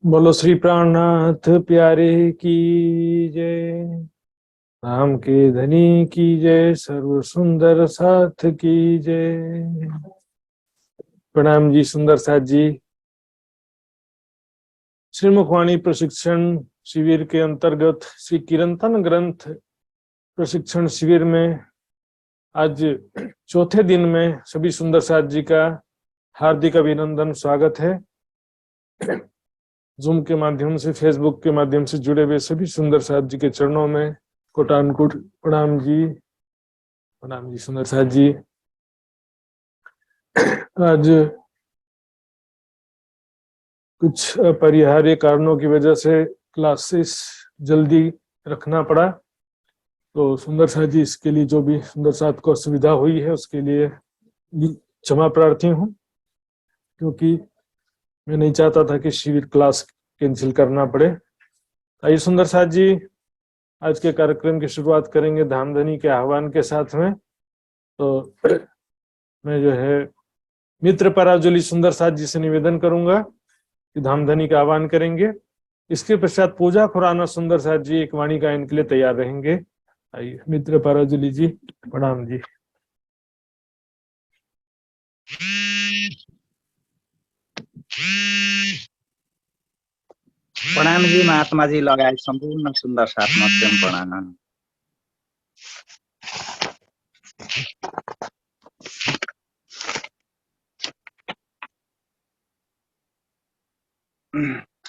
बोलो श्री प्राणनाथ प्यारे की जय। राम के धनी की जय। सर्व सुंदर साथ की जय। प्रणाम जी सुंदर साथ जी। श्रीमुखवाणी प्रशिक्षण शिविर के अंतर्गत श्री कीर्तन ग्रंथ प्रशिक्षण शिविर में आज चौथे दिन में सभी सुंदर साथ जी का हार्दिक अभिनंदन स्वागत है। जूम के माध्यम से, फेसबुक के माध्यम से जुड़े हुए सभी सुंदर साथ जी के चरणों में कोटानकोट प्रणाम जी। प्रणाम जी सुंदर साथ जी। आज कुछ अपरिहार्य कारणों की वजह से क्लासेस जल्दी रखना पड़ा, तो सुंदर साथ जी इसके लिए जो भी सुंदर साथ को असुविधा हुई है उसके लिए क्षमा प्रार्थी हूँ, क्योंकि मैं नहीं चाहता था कि शिविर क्लास कैंसिल करना पड़े। आइए सुंदर साथ जी, आज के कार्यक्रम की शुरुआत करेंगे धामधनी के आह्वान के साथ में। तो मैं जो है मित्र पराजुली सुंदर साथ जी से निवेदन करूंगा कि धामधनी का आह्वान करेंगे। इसके पश्चात पूजा खुराना सुंदर साथ जी एक वाणी गायन के लिए तैयार रहेंगे। आइए मित्र पराजुली जी, प्रणाम जी। प्रणाम जी, महात्मा जी लगायत सम्पूर्ण सुन्दर साथमा प्रेम प्रणाम।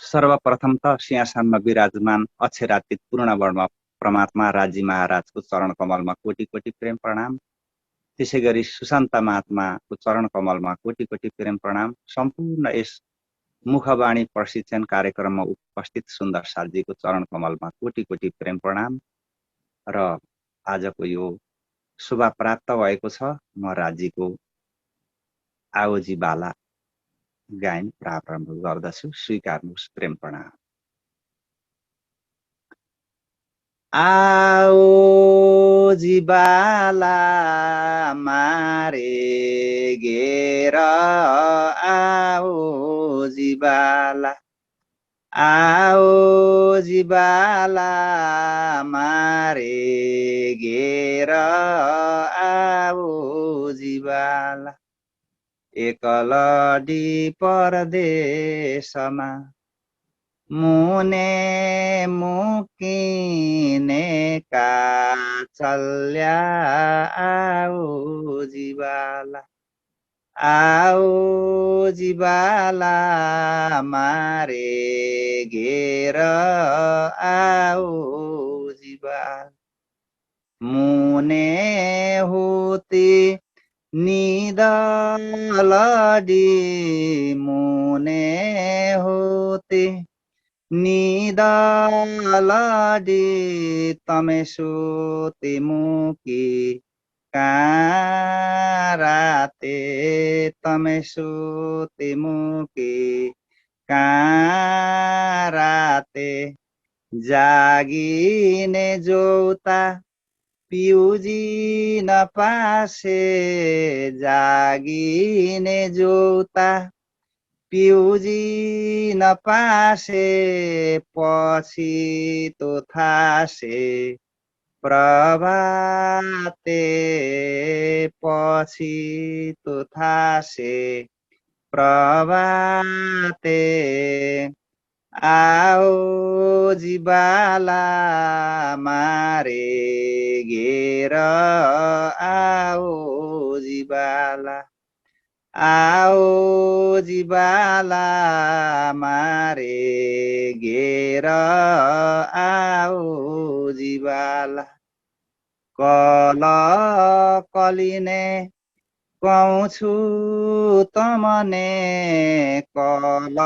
सर्वप्रथम त सिंहासनमा विराजमान अक्षरातीत पूर्णवर्णमा परमात्मा राजी महाराजको चरण कमलमा कोटि कोटि प्रेम प्रणाम। त्यसै गरी सुशान्त महात्माको चरण कमलमा कोटि कोटि प्रेम प्रणाम। सम्पूर्ण यस मुखवाणी प्रशिक्षण कार्यक्रममा उपस्थित सुन्दर साथजीको चरण कमलमा कोटि कोटि प्रेम प्रणाम। र आजको यो शोभा प्राप्त भएको छ। म राजीको आओजी बाला गायन प्रारम्भ गर्दछु, स्वीकार्नुहोस्। प्रेम प्रणाम। आओ जी बाला मारे घेर, आओ जी बाला, आओ जी बाला मारे घेर, आओ जी बाला। एकलडी परदेशमा मुने मुकिनेका चल्या, आओ जी बाला, आओ जी बाला मारे घेर, आओ जी बाला। मुने होते निदलडी मुने होते निदलडी तमेसोते मुकी काराते, तमेसोते मुकी काराते। जागिने जोता पिउजी नपासे, जागिने जोता पिउजी नपासे, पछि तो थासे प्रभाते, पछि तो थासे प्रभाते। आओ जी बाला मारे घेर, आओ जी बाला, आओ जी बाला मारे घेर, आओ जी बाला। कल कलिने कौछु तमने, कल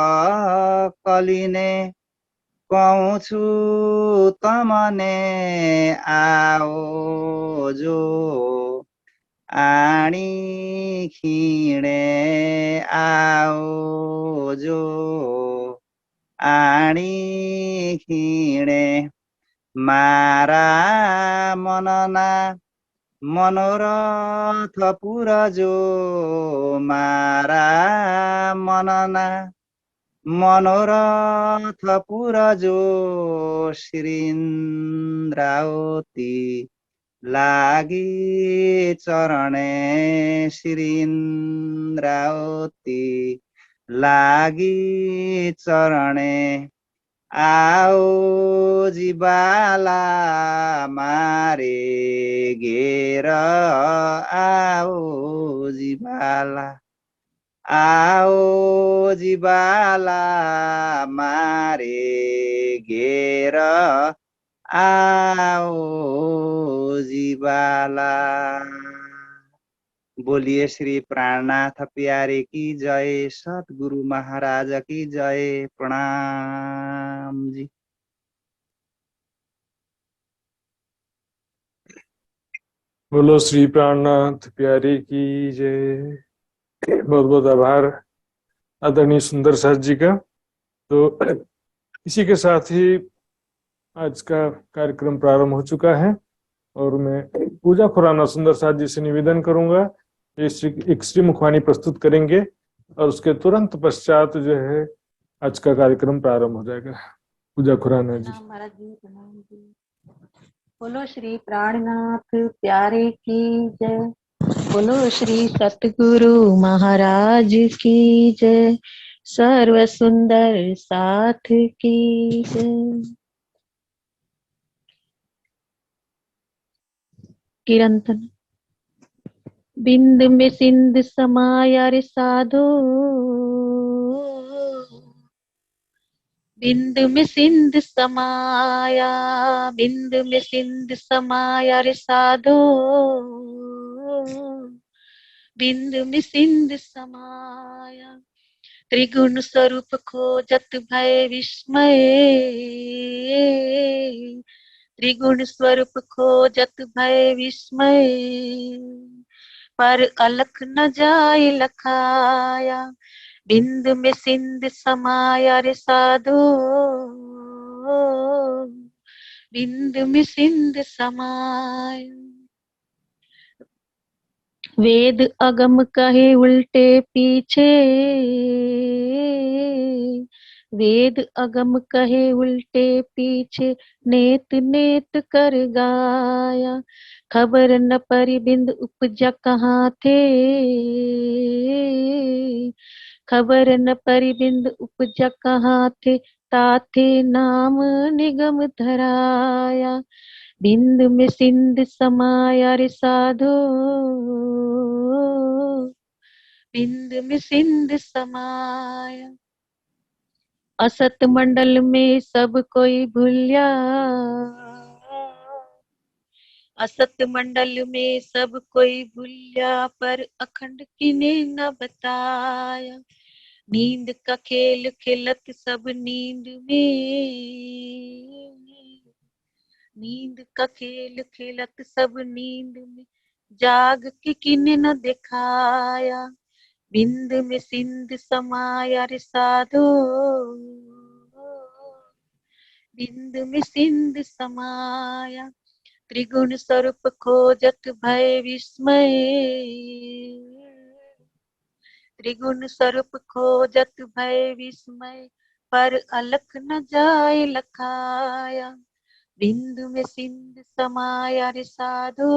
कलिने कौछु तमने, आओ जो आणी खिणे, आओ जो आणी खिणे। मारा मनना मनोरथ पुरजो, मारा मनना मनोरथ पुरजो श्रीन्द्रावती लागि चरणे श्रीन्द्रावती लागि चरणे आओ जीवाला मारे घेर आओ जीवाला आओ जीवाला मारे घेर आओ जीवाला। बोलिए श्री प्राणनाथ प्यारे की जय, सतगुरु महाराज की जय। प्रणाम जी। बोलो श्री प्राणनाथ प्यारे की जय। बहुत बहुत आभार आदरणीय सुंदर साथ जी का। तो इसी के साथ ही आज का कार्यक्रम प्रारंभ हो चुका है और मैं पूजा खुराना सुंदर साथ जी से निवेदन करूंगा एक श्री मुखवाणी प्रस्तुत करेंगे और उसके तुरंत पश्चात जो है आज का कार्यक्रम प्रारंभ हो जाएगा। पूजा खुराना जी। महाराज जी प्रणाम जी। बोलो श्री प्राणनाथ प्यारे की जय। बोलो श्री सतगुरु महाराज की जय। सर्व सुंदर साथ की जय। कीर्तन। बिंद में सिंध समाया रे साधो, बिंद में सिंध समाया, बिंद में सिंध समाया रे साधो, बिंद में सिंध समाया। त्रिगुण स्वरूप खोजत भय विस्मय, त्रिगुण स्वरूप खोजत भय विस्मय। पर अलख न जाय लखाया, बिंद में सिंध समाया रे साधो, बिंद में सिंध समाया। वेद अगम कहे उल्टे पीछे, वेद अगम कहे उल्टे पीछे। नेत नेत कर गाया, खबर न परी बिंद उपजा कहाँ थे, खबर न परी बिंद उपजा कहाँ थे। ताथे नाम निगम धराया, बिंद में सिंध समाया रे साधो, बिंद में सिंध समाया। असत मंडल में सब कोई भूलिया, असत मंडल में सब कोई भूलिया। पर अखंड किने न बताया, नींद का खेल खेलत सब नींद में, नींद का खेल खेलत सब नींद में। जाग के किने न दिखाया, बिंद में सिंध समाया रे साधो, बिंद में सिंध समाया। त्रिगुण स्वरूप खोजत भय विस्मय, त्रिगुण स्वरूप खोजत भय विस्मय। पर अलख न जाय लखाया, बिंदु में सिंध समाया रे साधो,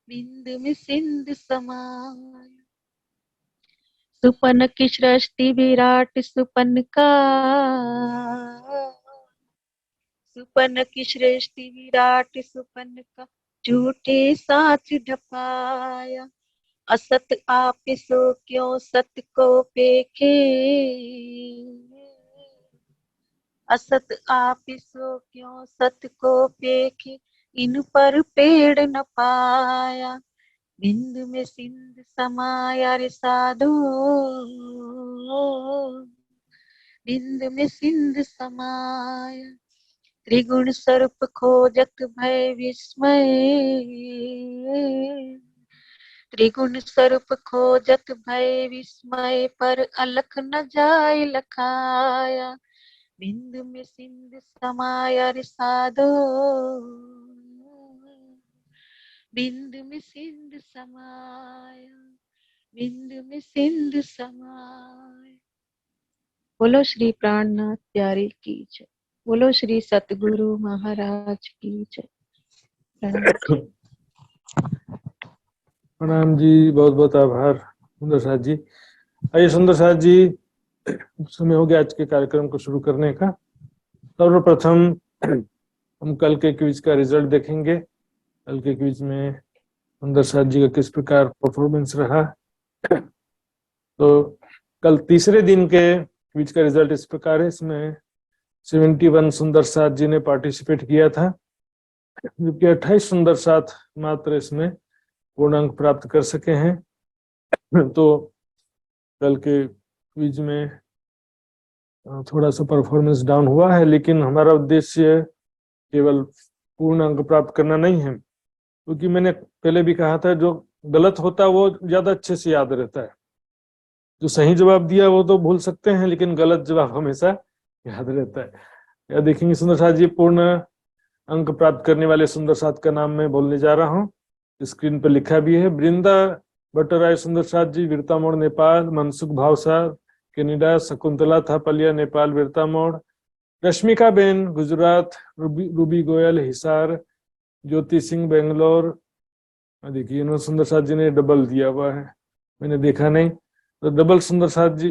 बिंदु में सिंध समाया। सुपन की सृष्टि विराट सुपन का, सुपन की सृष्टि विराट सुपन का। झूठे साच ढपाया, असत आप सो क्यों सत को पेखे, असत आप सो क्यों सत को पेखे। इन पर पेड़ न पाया, बिंदु में सिंध समाया रे साधो, बिंदु में सिंध समाया। त्रिगुण स्वरूप खोजत भय विस्मय, त्रिगुण स्वरूप खोजत भय विस्मय। पर अलख न जाय लखाया, बिंदु में सिंध समाया रे साधो, बिंदु में सिंध समाया। बिंदु में सिंधु समाए। बोलो श्री प्राणनाथ प्यारे की जय। बोलो श्री सतगुरु महाराज की जय। प्रणाम। प्रणाम जी, बहुत बहुत आभार सुंदर साथ जी। आइए सुंदर साथ जी, समय हो गया आज के कार्यक्रम को शुरू करने का। सर्वप्रथम हम कल के क्विज का रिजल्ट देखेंगे। कल के क्विज में सुंदर साथ जी का किस प्रकार परफॉर्मेंस रहा। तो कल तीसरे दिन के क्विज का रिजल्ट इस प्रकार है। इसमें 71 सुंदर साथ जी ने पार्टिसिपेट किया था, जबकि 28 सुंदर साथ मात्र इसमें पूर्ण अंक प्राप्त कर सके हैं। तो कल के क्विज में थोड़ा सा परफॉर्मेंस डाउन हुआ है, लेकिन हमारा उद्देश्य केवल पूर्ण अंक प्राप्त करना नहीं है, क्योंकि मैंने पहले भी कहा था जो गलत होता है वो ज्यादा अच्छे से याद रहता है। जो सही जवाब दिया वो तो भूल सकते हैं, लेकिन गलत जवाब हमेशा याद रहता है। या देखेंगे सुंदर साथ जी, पूर्ण अंक प्राप्त करने वाले सुंदर साथ का नाम मैं बोलने जा रहा हूँ। स्क्रीन पर लिखा भी है। वृंदा भट्टराय सुंदर साथ जी, वीरतामोड़ नेपाल। मनसुख भावसार कैनेडा। शकुंतला थापलिया नेपाल वीरतामोड़। रश्मिका बेन गुजरात। रूबी गोयल हिसार। ज्योति सिंह बेंगलोर। देखिए इन्होंने सुंदर साथ जी ने डबल दिया हुआ है, मैंने देखा नहीं, तो डबल सुंदर साथ जी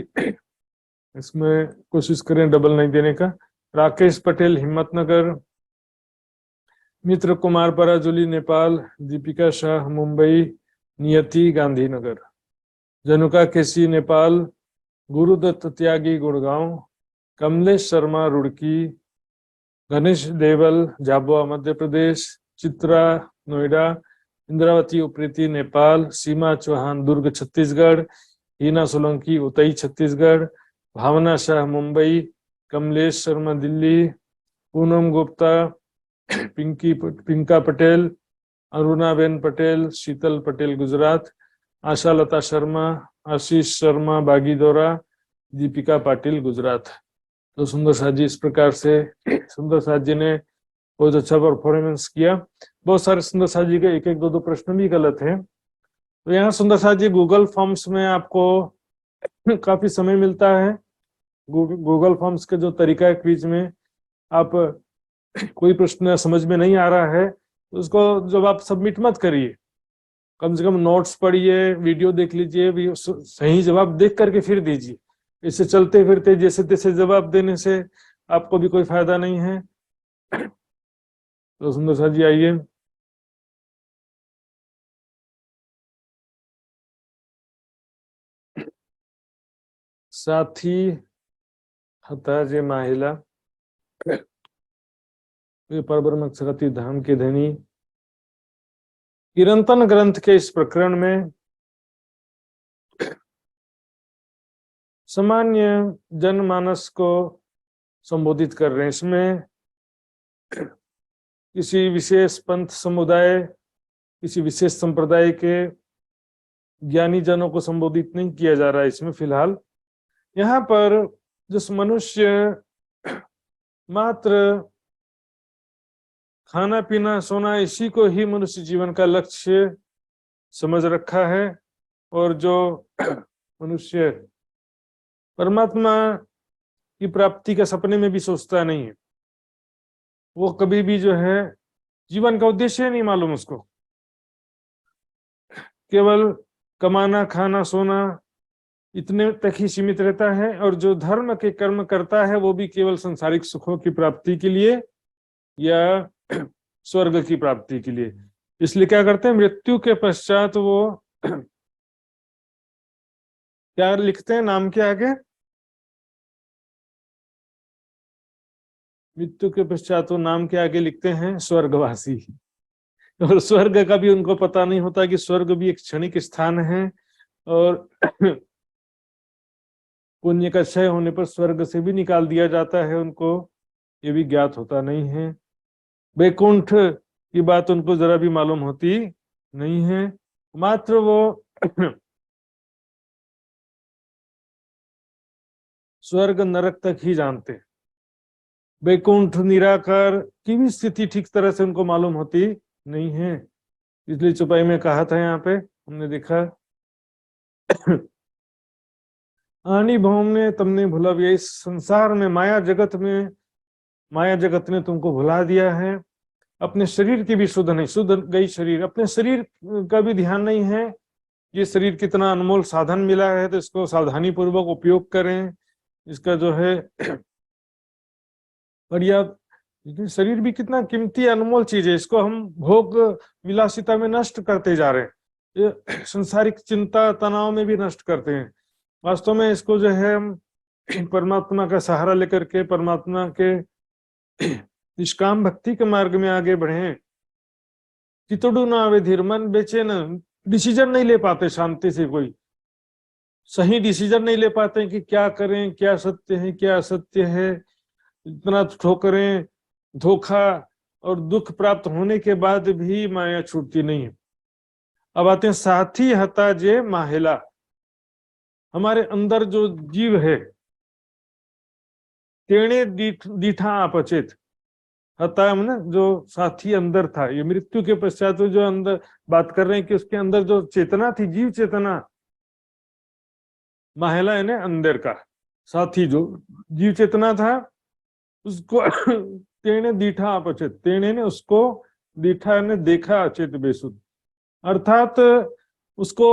इसमें कोशिश करें डबल नहीं देने का। राकेश पटेल हिम्मतनगर। मित्र कुमार पराजुली नेपाल। दीपिका शाह मुंबई। नियति गांधीनगर। जनुका केसी नेपाल। गुरुदत्त त्यागी गुड़गांव। कमलेश शर्मा रुड़की। गणेश देवल झाबुआ मध्य प्रदेश। चित्रा नोएडा। इंद्रावती उप्रेती नेपाल। सीमा चौहान दुर्ग छत्तीसगढ़। हीना सोलंकी उतई छत्तीसगढ़। भावना शाह मुंबई। कमलेश शर्मा दिल्ली। पूनम गुप्ता पिंका पटेल। अरुणाबेन पटेल। शीतल पटेल गुजरात। आशा लता शर्मा। आशीष शर्मा बागीदोरा। दीपिका पाटिल गुजरात। तो सुंदर साथ जी इस प्रकार से सुंदर साथ जी ने बहुत अच्छा परफॉर्मेंस किया। बहुत सारे सुंदर साथ जी के एक एक दो दो प्रश्न भी गलत हैं। तो यहाँ सुंदर साथ जी गूगल फॉर्म्स में आपको काफी समय मिलता है। गूगल फॉर्म्स के जो तरीका है क्विज में, आप कोई प्रश्न समझ में नहीं आ रहा है तो उसको जब आप सबमिट मत करिए, कम से कम नोट्स पढ़िए, वीडियो देख लीजिए, सही जवाब देख करके फिर दीजिए। इससे चलते फिरते जैसे तैसे जवाब देने से आपको भी कोई फायदा नहीं है। तो सुंदर साथ जी आइए। साथी हताजे माहिला परब्रह्म सकति धाम के धनी। किरंतन ग्रंथ के इस प्रकरण में सामान्य जनमानस को संबोधित कर रहे हैं। इसमें किसी विशेष पंथ समुदाय, किसी विशेष संप्रदाय के ज्ञानी जनों को संबोधित नहीं किया जा रहा है इसमें फिलहाल। यहाँ पर जिस मनुष्य मात्र खाना पीना सोना इसी को ही मनुष्य जीवन का लक्ष्य समझ रखा है, और जो मनुष्य परमात्मा की प्राप्ति का सपने में भी सोचता नहीं है, वो कभी भी जो है जीवन का उद्देश्य नहीं मालूम उसको, केवल कमाना खाना सोना इतने तक ही सीमित रहता है। और जो धर्म के कर्म करता है वो भी केवल सांसारिक सुखों की प्राप्ति के लिए या स्वर्ग की प्राप्ति के लिए। इसलिए क्या करते हैं, मृत्यु के पश्चात वो क्या लिखते हैं नाम के आगे, मृत्यु के पश्चात वो नाम के आगे लिखते हैं स्वर्गवासी। और स्वर्ग का भी उनको पता नहीं होता कि स्वर्ग भी एक क्षणिक स्थान है, और पुण्य का क्षय होने पर स्वर्ग से भी निकाल दिया जाता है उनको, ये भी ज्ञात होता नहीं है। वैकुंठ की बात उनको जरा भी मालूम होती नहीं है, मात्र वो स्वर्ग नरक तक ही जानते। वैकुंठ निराकार की भी स्थिति ठीक तरह से उनको मालूम होती नहीं है। इसलिए चौपाई में कहा था, यहाँ पे हमने देखा आनी भौम ने तमने भुला दिया। इस संसार में, माया जगत ने तुमको भुला दिया है। अपने शरीर की भी सुध नहीं, सुध गई शरीर, अपने शरीर का भी ध्यान नहीं है। ये शरीर कितना अनमोल साधन मिला है, तो इसको सावधानी पूर्वक उपयोग करें। इसका जो है बढ़िया, शरीर भी कितना कीमती अनमोल चीज है, इसको हम भोग विलासिता में नष्ट करते जा रहे हैं। ये संसारिक चिंता तनाव में भी नष्ट करते हैं। वास्तव में इसको जो है हम परमात्मा का सहारा लेकर के परमात्मा के निष्काम भक्ति के मार्ग में आगे बढ़े। चितड़ू ना आवे धीर, मन बेचैन, डिसीजन नहीं ले पाते शांति से, कोई सही डिसीजन नहीं ले पाते कि क्या करें, क्या सत्य है क्या असत्य है। इतना ठोकरें, धोखा और दुख प्राप्त होने के बाद भी माया छूटती नहीं है। अब आते हैं साथी हता जे माहेला। हमारे अंदर जो जीव है, तेणे दीठा अपचेत, हता ना जो साथी अंदर था, ये मृत्यु के पश्चात जो अंदर बात कर रहे हैं कि उसके अंदर जो चेतना थी, जीव चेतना, माहेला यानी अंदर का साथी जो जीव चेतना था, उसको तेणे दीठा अपचेत, तेणे ने उसको, दीठा ने देखा अचेत बेसुध, अर्थात उसको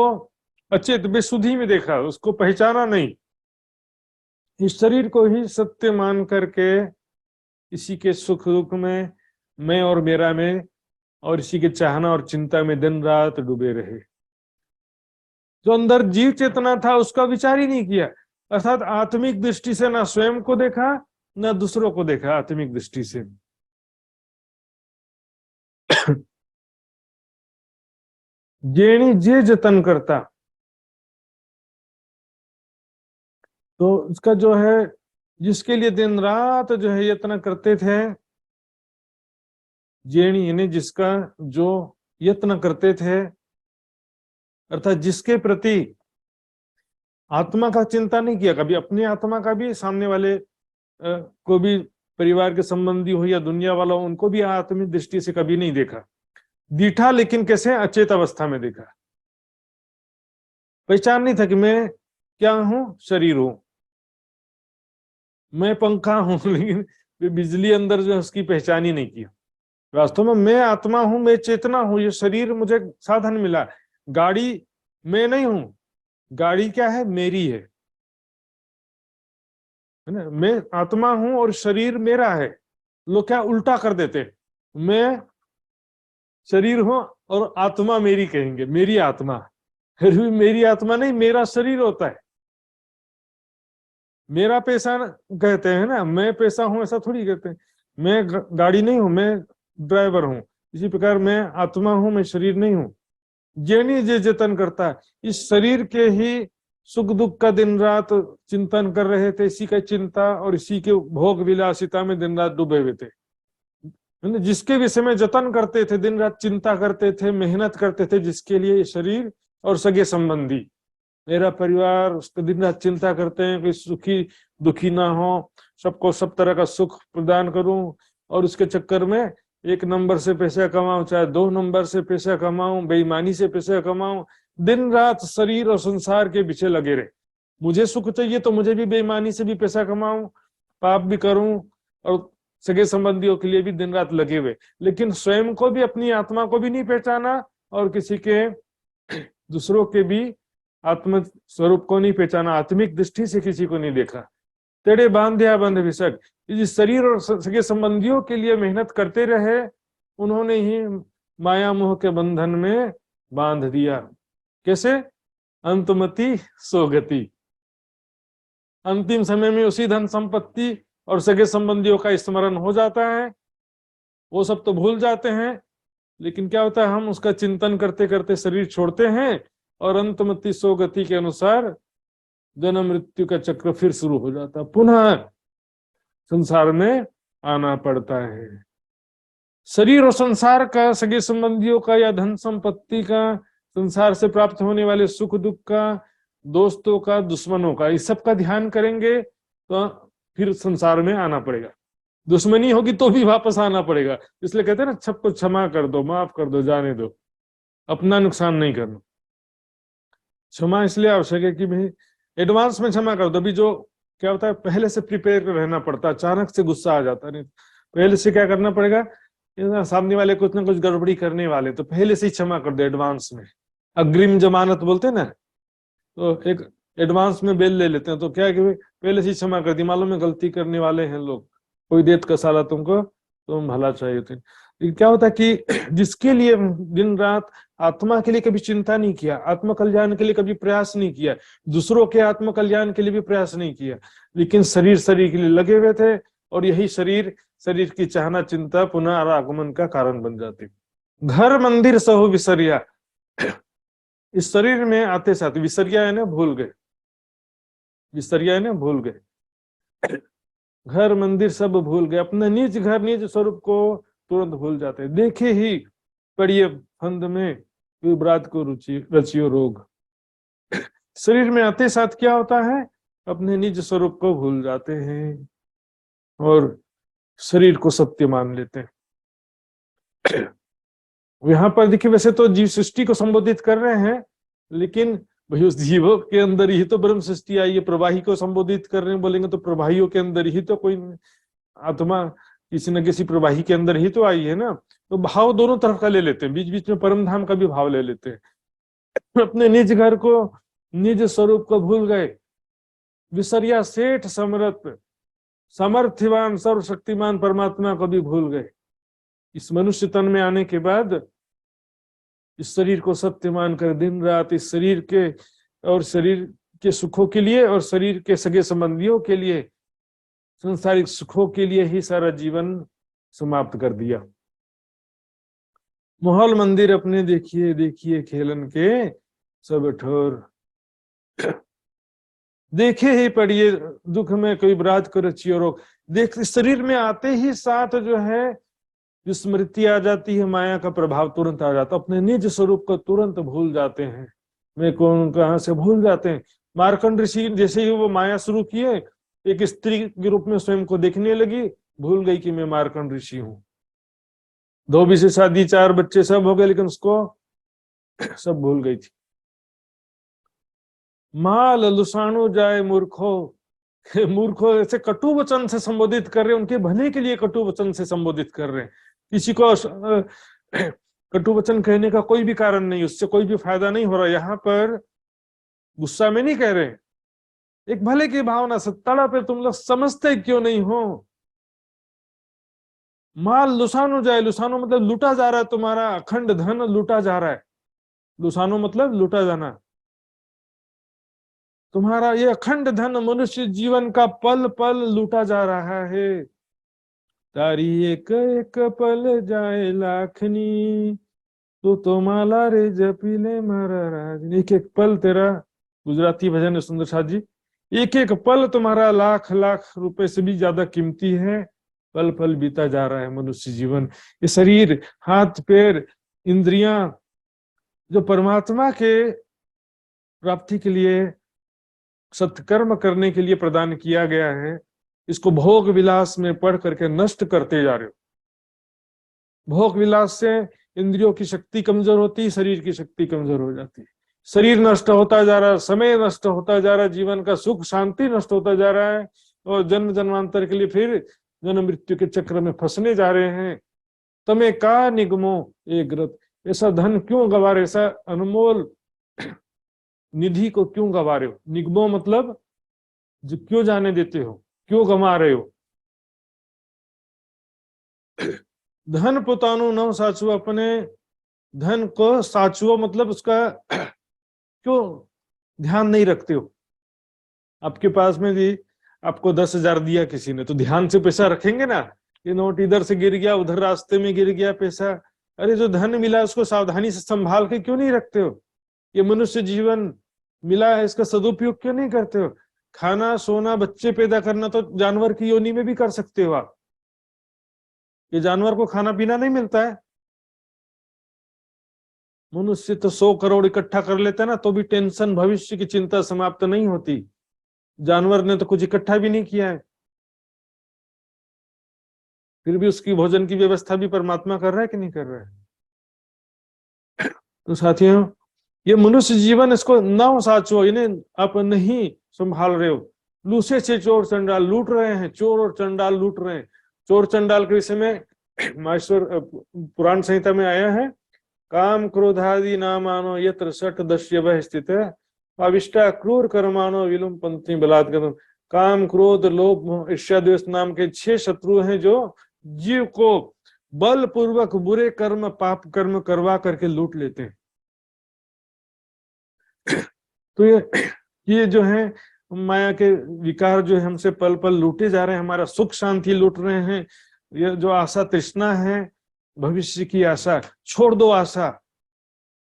अचेत बेसुधी में देखा, उसको पहचाना नहीं। इस शरीर को ही सत्य मान करके इसी के सुख दुख में, मैं और मेरा में, और इसी के चाहना और चिंता में दिन रात डूबे रहे। जो अंदर जीव चेतना था उसका विचार ही नहीं किया, अर्थात आत्मिक दृष्टि से ना स्वयं को देखा ना दूसरों को देखा। आत्मिक दृष्टि से जेणी जे जतन करता, तो इसका जो है, जिसके लिए दिन रात जो है यत्न करते थे, जेणी यानी जिसका जो यत्न करते थे, अर्थात जिसके प्रति आत्मा का चिंता नहीं किया, कभी अपनी आत्मा का भी, सामने वाले को भी, परिवार के संबंधी हो या दुनिया वाला, उनको भी आत्मिक दृष्टि से कभी नहीं देखा। दीठा लेकिन कैसे, अचेत अवस्था में देखा। पहचान नहीं था कि मैं क्या हूं, शरीर हूं, मैं पंखा हूं, लेकिन बिजली अंदर जो है उसकी पहचान ही नहीं किया। वास्तव में मैं आत्मा हूं, मैं चेतना हूं, ये शरीर मुझे साधन मिला। गाड़ी मैं नहीं हूं, गाड़ी क्या है, मेरी है ना। मैं आत्मा हूं और शरीर मेरा है। लोग क्या उल्टा कर देते, मैं शरीर हूं और आत्मा मेरी कहेंगे, मेरी आत्मा। फिर भी मेरी आत्मा नहीं, मेरा शरीर होता है। मेरा पैसा कहते हैं ना, मैं पैसा हूं ऐसा थोड़ी कहते हैं। मैं गाड़ी नहीं हूं, मैं ड्राइवर हूं। इसी प्रकार मैं आत्मा हूं, मैं शरीर नहीं हूं। जेनी जे जतन करता है, इस शरीर के ही सुख दुख का दिन रात चिंतन कर रहे थे, इसी का चिंता और इसी के भोग विलासिता में दिन रात डूबे हुए थे। जिसके विषय में जतन करते थे, दिन रात चिंता करते थे, मेहनत करते थे, जिसके लिए शरीर और सगे संबंधी, मेरा परिवार, उसका दिन रात चिंता करते हैं कि सुखी दुखी ना हो, सबको सब तरह का सुख प्रदान करूं, और उसके चक्कर में 1 नंबर से पैसा कमाऊं, चाहे 2 नंबर से पैसा कमाऊं, बेईमानी से पैसा कमाऊं, दिन रात शरीर और संसार के पीछे लगे रहे। मुझे सुख चाहिए तो मुझे भी बेईमानी से भी पैसा कमाऊं, पाप भी करूं, और सगे संबंधियों के लिए भी दिन रात लगे हुए, लेकिन स्वयं को भी, अपनी आत्मा को भी नहीं पहचाना, और किसी के दूसरों के भी आत्म स्वरूप को नहीं पहचाना, आत्मिक दृष्टि से किसी को नहीं देखा। तेरे बांध्या बंध विसक, इस शरीर और सगे संबंधियों के लिए मेहनत करते रहे, उन्होंने ही माया मोह के बंधन में बांध दिया। कैसे, अंतमति सोगति, अंतिम समय में उसी धन संपत्ति और सगे संबंधियों का स्मरण हो जाता है, वो सब तो भूल जाते हैं, लेकिन क्या होता है, हम उसका चिंतन करते करते शरीर छोड़ते हैं, और अंतमति सोगति के अनुसार जन्म मृत्यु का चक्र फिर शुरू हो जाता है, पुनः संसार में आना पड़ता है। शरीर और संसार का, सगे संबंधियों का या धन संपत्ति का, संसार से प्राप्त होने वाले सुख दुख का, दोस्तों का, दुश्मनों का, इस सब का ध्यान करेंगे तो फिर संसार में आना पड़ेगा। दुश्मनी होगी तो भी वापस आना पड़ेगा। इसलिए कहते हैं ना, सबको क्षमा कर दो, माफ कर दो, जाने दो, अपना नुकसान नहीं करना। क्षमा इसलिए आवश्यक है कि भाई एडवांस में क्षमा कर दो। अभी जो क्या होता है, पहले से प्रिपेयर रहना पड़ता है, अचानक से गुस्सा आ जाता है। नहीं, पहले से क्या करना पड़ेगा, सामने वाले कुछ ना कुछ गड़बड़ी करने वाले, तो पहले से ही क्षमा कर दो एडवांस में। अग्रिम जमानत बोलते हैं ना, तो एक एडवांस में बेल ले लेते हैं। तो क्या है कि पहले से ही क्षमा कर दी, मालूम है गलती करने वाले हैं लोग, कोई देत का साला तुमको, तुम भला चाहिए थे। क्या होता है कि जिसके लिए दिन रात आत्मा के लिए कभी चिंता नहीं किया, आत्म कल्याण के लिए कभी प्रयास नहीं किया, दूसरों के आत्म कल्याण के लिए भी प्रयास नहीं किया, लेकिन शरीर के लिए लगे हुए थे, और यही शरीर की चाहना चिंता पुनः आगमन का कारण बन जाती। घर मंदिर सहु विसरिया, इस शरीर में आते साथ विसरिया है ना, भूल गए, विसरिया है ना, भूल गए, घर मंदिर सब भूल गए, अपना निज घर निज स्वरूप को तुरंत भूल जाते हैं। देखे ही पड़िए फंद में विभ्रात को रुचि रचियो रोग। शरीर में आते साथ क्या होता है, अपने निज स्वरूप को भूल जाते हैं और शरीर को सत्य मान लेते हैं। यहाँ पर देखिए, वैसे तो जीव सृष्टि को संबोधित कर रहे हैं, लेकिन भाई उस जीवों के अंदर ही तो ब्रह्म सृष्टि आई है। प्रवाही को संबोधित कर रहे हैं, बोलेंगे तो प्रवाहियों के अंदर ही तो कोई आत्मा किसी न किसी प्रवाही के अंदर ही तो आई है ना। तो भाव दोनों तरफ का ले लेते हैं, बीच बीच में परम धाम का भी भाव ले लेते हैं। अपने निज घर को निज स्वरूप को भूल गए, विसरिया सेठ समरथ, सामर्थ्यवान सर्वशक्तिमान परमात्मा को भी भूल गए। इस मनुष्य तन में आने के बाद इस शरीर को सत्य मानकर दिन रात इस शरीर के और शरीर के सुखों के लिए और शरीर के सगे संबंधियों के लिए, संसारिक सुखों के लिए ही सारा जीवन समाप्त कर दिया। महल मंदिर अपने देखिए देखिए खेलन के सब ठोर, देखे ही पड़िए दुख में कोई बरात को रचियो रोग। देख, शरीर में आते ही साथ जो है स्मृति आ जाती है, माया का प्रभाव तुरंत आ जाता है, अपने निज स्वरूप को तुरंत भूल जाते हैं। मैं कौन कहां से भूल जाते हैं। मार्कंड ऋषि जैसे ही वो माया शुरू किए, एक स्त्री के रूप में स्वयं को देखने लगी, भूल गई कि मैं मार्कंड ऋषि हूं। धोबी से शादी, 4 बच्चे सब हो गए, लेकिन उसको सब भूल गई थी। माल लुसाणु जाए मूर्खो, मूर्खो ऐसे कटु वचन से संबोधित कर रहे हैं, उनके भले के लिए कटु वचन से संबोधित कर रहे हैं। किसी को कटु वचन कहने का कोई भी कारण नहीं, उससे कोई भी फायदा नहीं हो रहा। यहाँ पर गुस्सा में नहीं कह रहे, एक भले की भावना से, तड़ा पे तुम लोग समझते क्यों नहीं हो। माल लुसानो जाए, लुसानो मतलब लूटा जा रहा है, तुम्हारा अखंड धन लूटा जा रहा है। लुसानो मतलब लूटा जाना। तुम्हारा ये अखंड धन मनुष्य जीवन का पल पल लूटा जा रहा है। तारी एक एक पल जाए लाखनी, तो माला रे जपीले मारा राज। एक एक पल तेरा, गुजराती भजन है सुंदर साथ जी, एक एक पल तुम्हारा लाख लाख रुपए से भी ज्यादा कीमती है। पल पल बीता जा रहा है मनुष्य जीवन। ये शरीर, हाथ पैर, इंद्रियां जो परमात्मा के प्राप्ति के लिए, सत्कर्म करने के लिए प्रदान किया गया है, इसको भोग विलास में पढ़ करके नष्ट करते जा रहे हो। भोग विलास से इंद्रियों की शक्ति कमजोर होती, शरीर की शक्ति कमजोर हो जाती है। शरीर नष्ट होता जा रहा है, समय नष्ट होता जा रहा है, जीवन का सुख शांति नष्ट होता जा रहा है, और जन्म जन्मांतर के लिए फिर जन्म मृत्यु के चक्र में फंसने जा रहे हैं। तमे का निगमो एक ग्रत, ऐसा धन क्यों गवा रहे, ऐसा अनमोल निधि को क्यों गवा रहे हो। निगमो मतलब जो क्यों जाने देते हो, क्यों गंवा रहे हो। धन पुतानु नव साचुओ, अपने धन को साचुओ मतलब उसका क्यों ध्यान नहीं रखते हो। आपके पास में भी आपको 10,000 दिया किसी ने, तो ध्यान से पैसा रखेंगे ना। ये नोट इधर से गिर गया, उधर रास्ते में गिर गया पैसा, अरे जो धन मिला उसको सावधानी से संभाल के क्यों नहीं रखते हो। ये मनुष्य जीवन मिला है, इसका सदुपयोग क्यों नहीं करते हो। खाना सोना बच्चे पैदा करना तो जानवर की योनि में भी कर सकते हो आप। ये जानवर को खाना पीना नहीं मिलता है। मनुष्य तो 100 करोड़ इकट्ठा कर लेता है ना, तो भी टेंशन, भविष्य की चिंता समाप्त नहीं होती। जानवर ने तो कुछ इकट्ठा भी नहीं किया है, फिर भी उसकी भोजन की व्यवस्था भी परमात्मा कर रहा है कि नहीं कर रहा है। तो साथियों, ये मनुष्य जीवन, इसको न साचो, इन्हें आप नहीं संभाल रहे हो। लूसे से चोर चंडाल लूट रहे हैं, चोर और चंडाल लूट रहे हैं। चोर चंडाल के विषय में माहेश्वर पुराण संहिता में आया है, काम क्रोधादि नामानो यत्र सठ दश्य वह स्थित है, अविष्टा क्रूर कर्मानो विलुम पंथी बलात्कृतम। काम, क्रोध, लोभ, मोह, ईर्ष्या, द्वेष नाम के 6 शत्रु हैं जो जीव को बलपूर्वक बुरे कर्म, पाप कर्म करवा करके लूट लेते हैं। तो ये जो है माया के विकार जो है हमसे पल पल लूटे जा रहे हैं, हमारा सुख शांति लूट रहे हैं। ये जो आशा तृष्णा है, भविष्य की आशा, छोड़ दो आशा,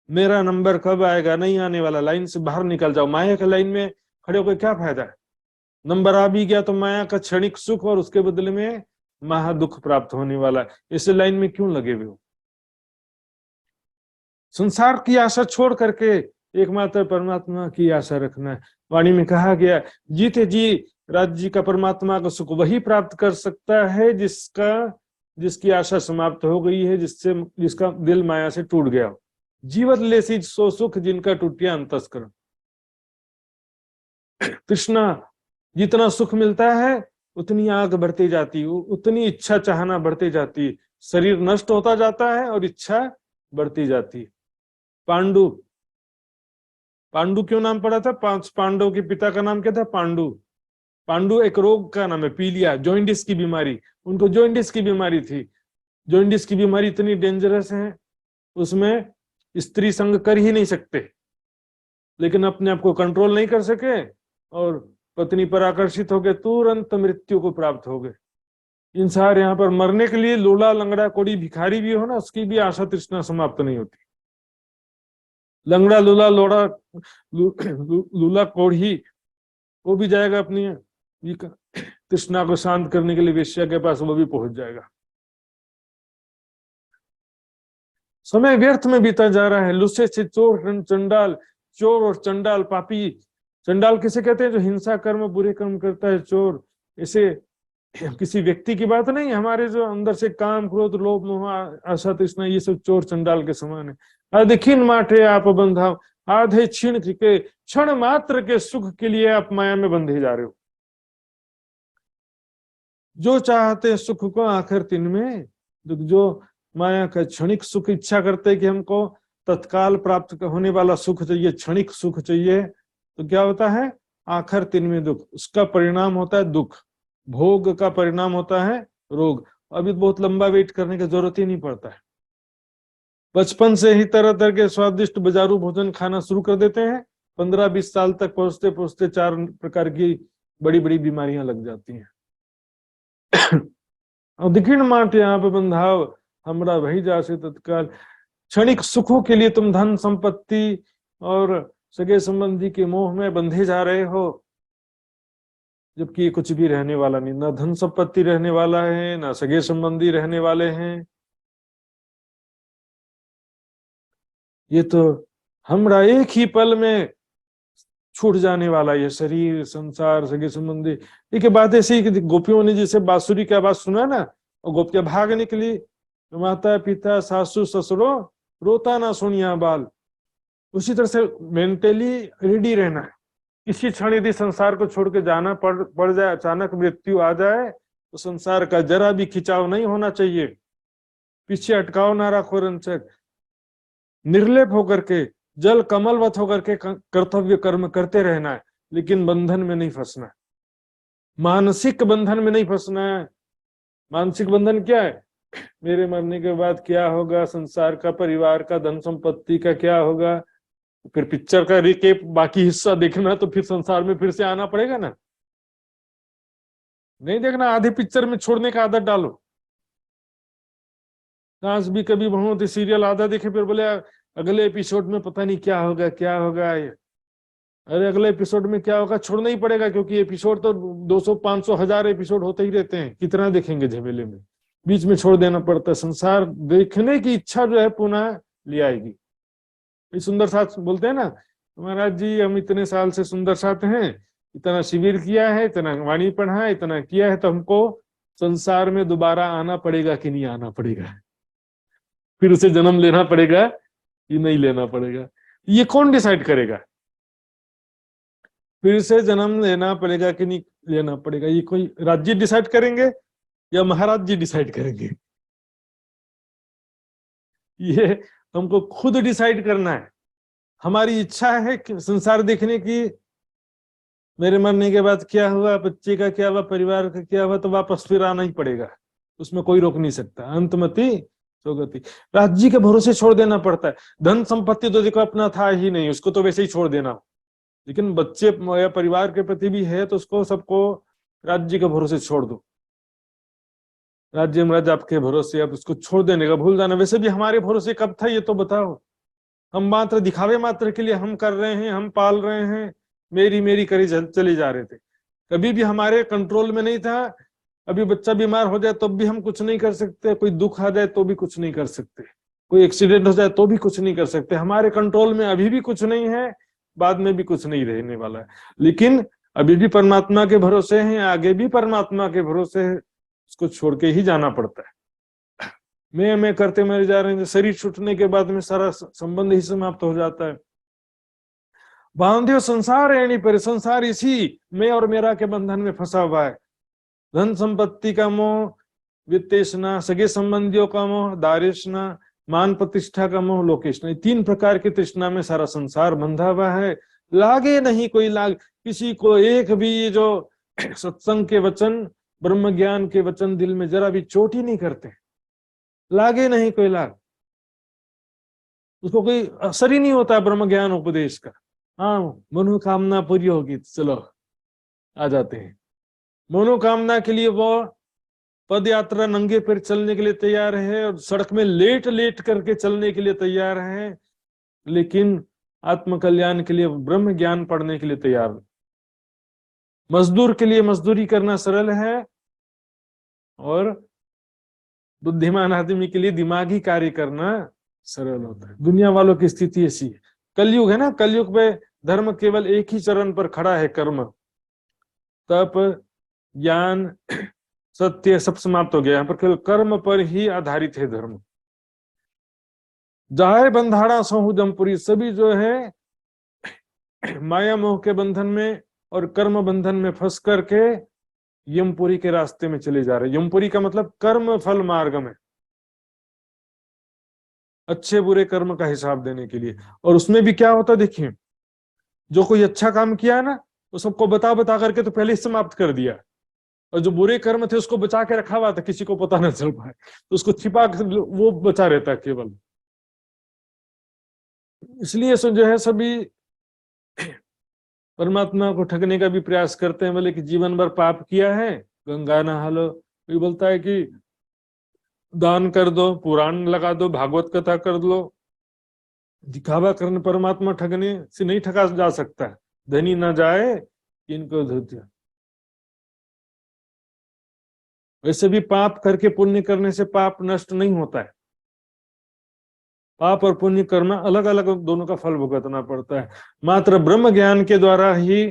मेरा नंबर कब आएगा, नहीं आने वाला, लाइन से बाहर निकल जाओ। माया के लाइन में खड़े होकर क्या फायदा है? नंबर आ भी गया तो माया का क्षणिक सुख और उसके बदले में महा दुख प्राप्त होने वाला है। इस लाइन में क्यों लगे हुए हो? संसार की आशा छोड़ करके एकमात्र परमात्मा की आशा रखना है। वाणी में कहा गया, जीते जी राज्य का परमात्मा का सुख वही प्राप्त कर सकता है जिसकी आशा समाप्त हो गई है, जिसका दिल माया से टूट गया हो। जीवत लेसी सो सुख जिनका टूटिया अंतस्करण। कृष्णा, जितना सुख मिलता है उतनी आग बढ़ती जाती है, उतनी इच्छा चाहना बढ़ती जाती है, शरीर नष्ट होता जाता है और इच्छा बढ़ती जाती है। पांडु क्यों नाम पड़ा था? 5 पांडव के पिता का नाम क्या था? पांडु एक रोग का नाम है, पीलिया, जॉइंडिस की बीमारी। उनको जॉइंडिस की बीमारी थी। जॉइंडिस की बीमारी इतनी डेंजरस है, उसमें स्त्री संग कर ही नहीं सकते, लेकिन अपने आप को कंट्रोल नहीं कर सके और पत्नी पर आकर्षित हो गए, तुरंत मृत्यु को प्राप्त हो गए। इंसान यहाँ पर मरने के लिए लूला लंगड़ा कोड़ी भिखारी भी हो ना, उसकी भी आशा तृष्णा समाप्त नहीं होती। लंगड़ा लूला लोड़ा लूला कोढ़ी वो भी जाएगा अपनी तृष्णा को शांत करने के लिए वेश्या के पास, वो भी पहुंच जाएगा। समय व्यर्थ में बीता जा रहा है। लुसे से चोर चंडाल, चोर और चंडाल पापी। चंडाल किसे कहते हैं? जो हिंसा कर्म, बुरे कर्म करता है, चोर। इसे किसी व्यक्ति की बात नहीं, हमारे जो अंदर से काम, क्रोध, लोभ, मोह, आशा तृष्णा, ये सब चोर चंडाल के समान है। आधे खीन माटे आप बंधाओ, आधे छीण के क्षण मात्र के सुख के लिए आप माया में बंधे जा रहे हो। जो चाहते सुख को आखिर तिन में, जो माया का क्षणिक सुख इच्छा करते कि हमको तत्काल प्राप्त होने वाला सुख चाहिए, क्षणिक सुख चाहिए, तो क्या होता है? आखिर तिन में दुख। उसका परिणाम होता है दुख, भोग का परिणाम होता है रोग। अभी बहुत लंबा वेट करने की जरूरत ही नहीं पड़ता है। बचपन से ही तरह तरह के स्वादिष्ट बाजारू भोजन खाना शुरू कर देते हैं, 15-20 साल तक पहुंचते पहुंचते 4 प्रकार की बड़ी बड़ी बीमारियां लग जाती हैं। अधिकीर्ण माटे आप बंधाव, हमरा वही जासे तत्काल। क्षणिक सुखों के लिए तुम धन संपत्ति और सगे संबंधी के मोह में बंधे जा रहे हो, जबकि कुछ भी रहने वाला नहीं। ना धन संपत्ति रहने वाला है, ना सगे संबंधी रहने वाले हैं। ये तो हमरा एक ही पल में छूट जाने वाला, ये शरीर, संसार, सगे संबंधी। देखिए बात ऐसी कि गोपियों ने जैसे बांसुरी की आवाज सुना ना, और गोपियां भाग निकली, माता पिता सासू ससुरो रोता ना सुनिया बाल। उसी तरह से मेंटली रेडी रहना है। इसी क्षण यदि संसार को छोड़ के जाना पड़ जाए, अचानक मृत्यु आ जाए, तो संसार का जरा भी खिंचाव नहीं होना चाहिए। पीछे अटकाव ना रखो रंचक, निर्लेप होकर के, जल कमलवत होकर के कर्तव्य कर्म करते रहना है, लेकिन बंधन में नहीं फंसना है। मानसिक बंधन में नहीं फंसना है। मानसिक बंधन क्या है? मेरे मरने के बाद क्या होगा, संसार का, परिवार का, धन संपत्ति का क्या होगा। फिर पिक्चर का रिकेप बाकी हिस्सा देखना, तो फिर संसार में फिर से आना पड़ेगा ना। नहीं देखना, आधे पिक्चर में छोड़ने का आदत डालो। सास भी कभी बहू थी सीरियल आधा देखे, फिर बोले अगले एपिसोड में पता नहीं क्या होगा क्या होगा। अरे अगले एपिसोड में क्या होगा छोड़ना ही पड़ेगा, क्योंकि एपिसोड तो 200, 500, 1000 एपिसोड होते ही रहते हैं। कितना देखेंगे झमेले में, बीच में छोड़ देना पड़ता है। संसार देखने की इच्छा जो है पुनः ले आएगी। सुंदर साथ बोलते हैं ना, महाराज जी हम इतने साल से सुंदर साथ हैं, इतना शिविर किया है, इतना वाणी पढ़ा है, इतना किया है, तो हमको संसार में दोबारा आना पड़ेगा कि नहीं आना पड़ेगा, फिर उसे जन्म लेना पड़ेगा कि नहीं लेना पड़ेगा। ये कौन डिसाइड करेगा? फिर से जन्म लेना पड़ेगा कि नहीं लेना पड़ेगा, ये कोई राज्य डिसाइड करेंगे या महाराज जी डिसाइड करेंगे? ये हमको खुद डिसाइड करना है। हमारी इच्छा है कि संसार देखने की, मेरे मरने के बाद क्या हुआ, बच्चे का क्या हुआ, परिवार का क्या हुआ, तो वापस फिर आना ही पड़ेगा, उसमें कोई रोक नहीं सकता। अंतमति स्वगति, राज्य के भरोसे छोड़ देना पड़ता है। धन संपत्ति तो देखो अपना था ही नहीं, उसको तो वैसे ही छोड़ देना हो, लेकिन बच्चे या परिवार के प्रति भी है तो उसको सबको राज्य के भरोसे छोड़ दो। राज्य महाराज आपके भरोसे, अब उसको छोड़ देने का भूल जाना। वैसे भी हमारे भरोसे कब था ये तो बताओ? हम मात्र दिखावे मात्र के लिए हम कर रहे हैं, हम पाल रहे हैं, मेरी मेरी करी चले जा रहे थे, कभी भी हमारे कंट्रोल में नहीं था। अभी बच्चा बीमार हो जाए तो भी हम कुछ नहीं कर सकते, कोई दुख आ जाए तो भी कुछ नहीं कर सकते, कोई एक्सीडेंट हो जाए तो भी कुछ नहीं कर सकते। हमारे कंट्रोल में अभी भी कुछ नहीं है, बाद में भी कुछ नहीं रहने वाला है। लेकिन अभी भी परमात्मा के भरोसे हैं, आगे भी परमात्मा के भरोसे है, उसको छोड़ के ही जाना पड़ता है। मैं करते मरे जा रहे हैं, शरीर छूटने के बाद में सारा संबंध ही समाप्त हो जाता है। बांधे संसार है, पर संसार इसी मैं और मेरा के बंधन में फंसा हुआ है। धन संपत्ति का मोह, वित्तेषणा, सगे संबंधियों का मोह, दारिशना, मान प्रतिष्ठा का मोह, लोकेशना, 3 प्रकार की तृष्णा में सारा संसार बंधा हुआ है। लागे नहीं कोई लाग, किसी को एक भी जो सत्संग के वचन, ब्रह्म ज्ञान के वचन दिल में जरा भी चोट ही नहीं करते, लागे नहीं कोई लाग, उसको कोई असर ही नहीं होता ब्रह्म ज्ञान उपदेश का। हाँ, मनोकामना पूरी होगी, चलो आ जाते हैं। मनोकामना के लिए वो पद यात्रा नंगे पैर चलने के लिए तैयार है, और सड़क में लेट लेट करके चलने के लिए तैयार है, लेकिन आत्म कल्याण के लिए, ब्रह्म ज्ञान पढ़ने के लिए तैयार नहीं। मजदूर के लिए मजदूरी करना सरल है, और बुद्धिमान आदमी के लिए दिमागी कार्य करना सरल होता है। दुनिया वालों की स्थिति ऐसी है। कलयुग है ना, कलयुग में धर्म केवल एक ही चरण पर खड़ा है, कर्म, तप, ज्ञान, सत्य सब समाप्त हो गया। यहाँ पर केवल कर्म पर ही आधारित है धर्म। जाए बंधाड़ा सहु जमपुरी, सभी जो है माया मोह के बंधन में और कर्म बंधन में फंस करके यमपुरी के रास्ते में चले जा रहे। यमपुरी का मतलब कर्म फल मार्ग में, अच्छे बुरे कर्म का हिसाब देने के लिए। और उसमें भी क्या होता देखिए, जो कोई अच्छा काम किया ना, वो सबको बता बता करके तो पहले ही समाप्त कर दिया, और जो बुरे कर्म थे उसको बचा के रखा हुआ था, किसी को पता न चल पाए, तो उसको छिपा वो बचा रहता है केवल। इसलिए जो है सभी परमात्मा को ठगने का भी प्रयास करते हैं। बोले कि जीवन भर पाप किया है, गंगा नहा लो। कोई बोलता है कि दान कर दो, पुराण लगा दो, भागवत कथा कर लो। दिखावा करने परमात्मा ठगने से नहीं ठगा जा सकता। धनी ना जाए इनको धोतिया। वैसे भी पाप करके पुण्य करने से पाप नष्ट नहीं होता है। पाप और पुण्य करना अलग अलग, दोनों का फल भुगतना पड़ता है। मात्र ब्रह्म ज्ञान के द्वारा ही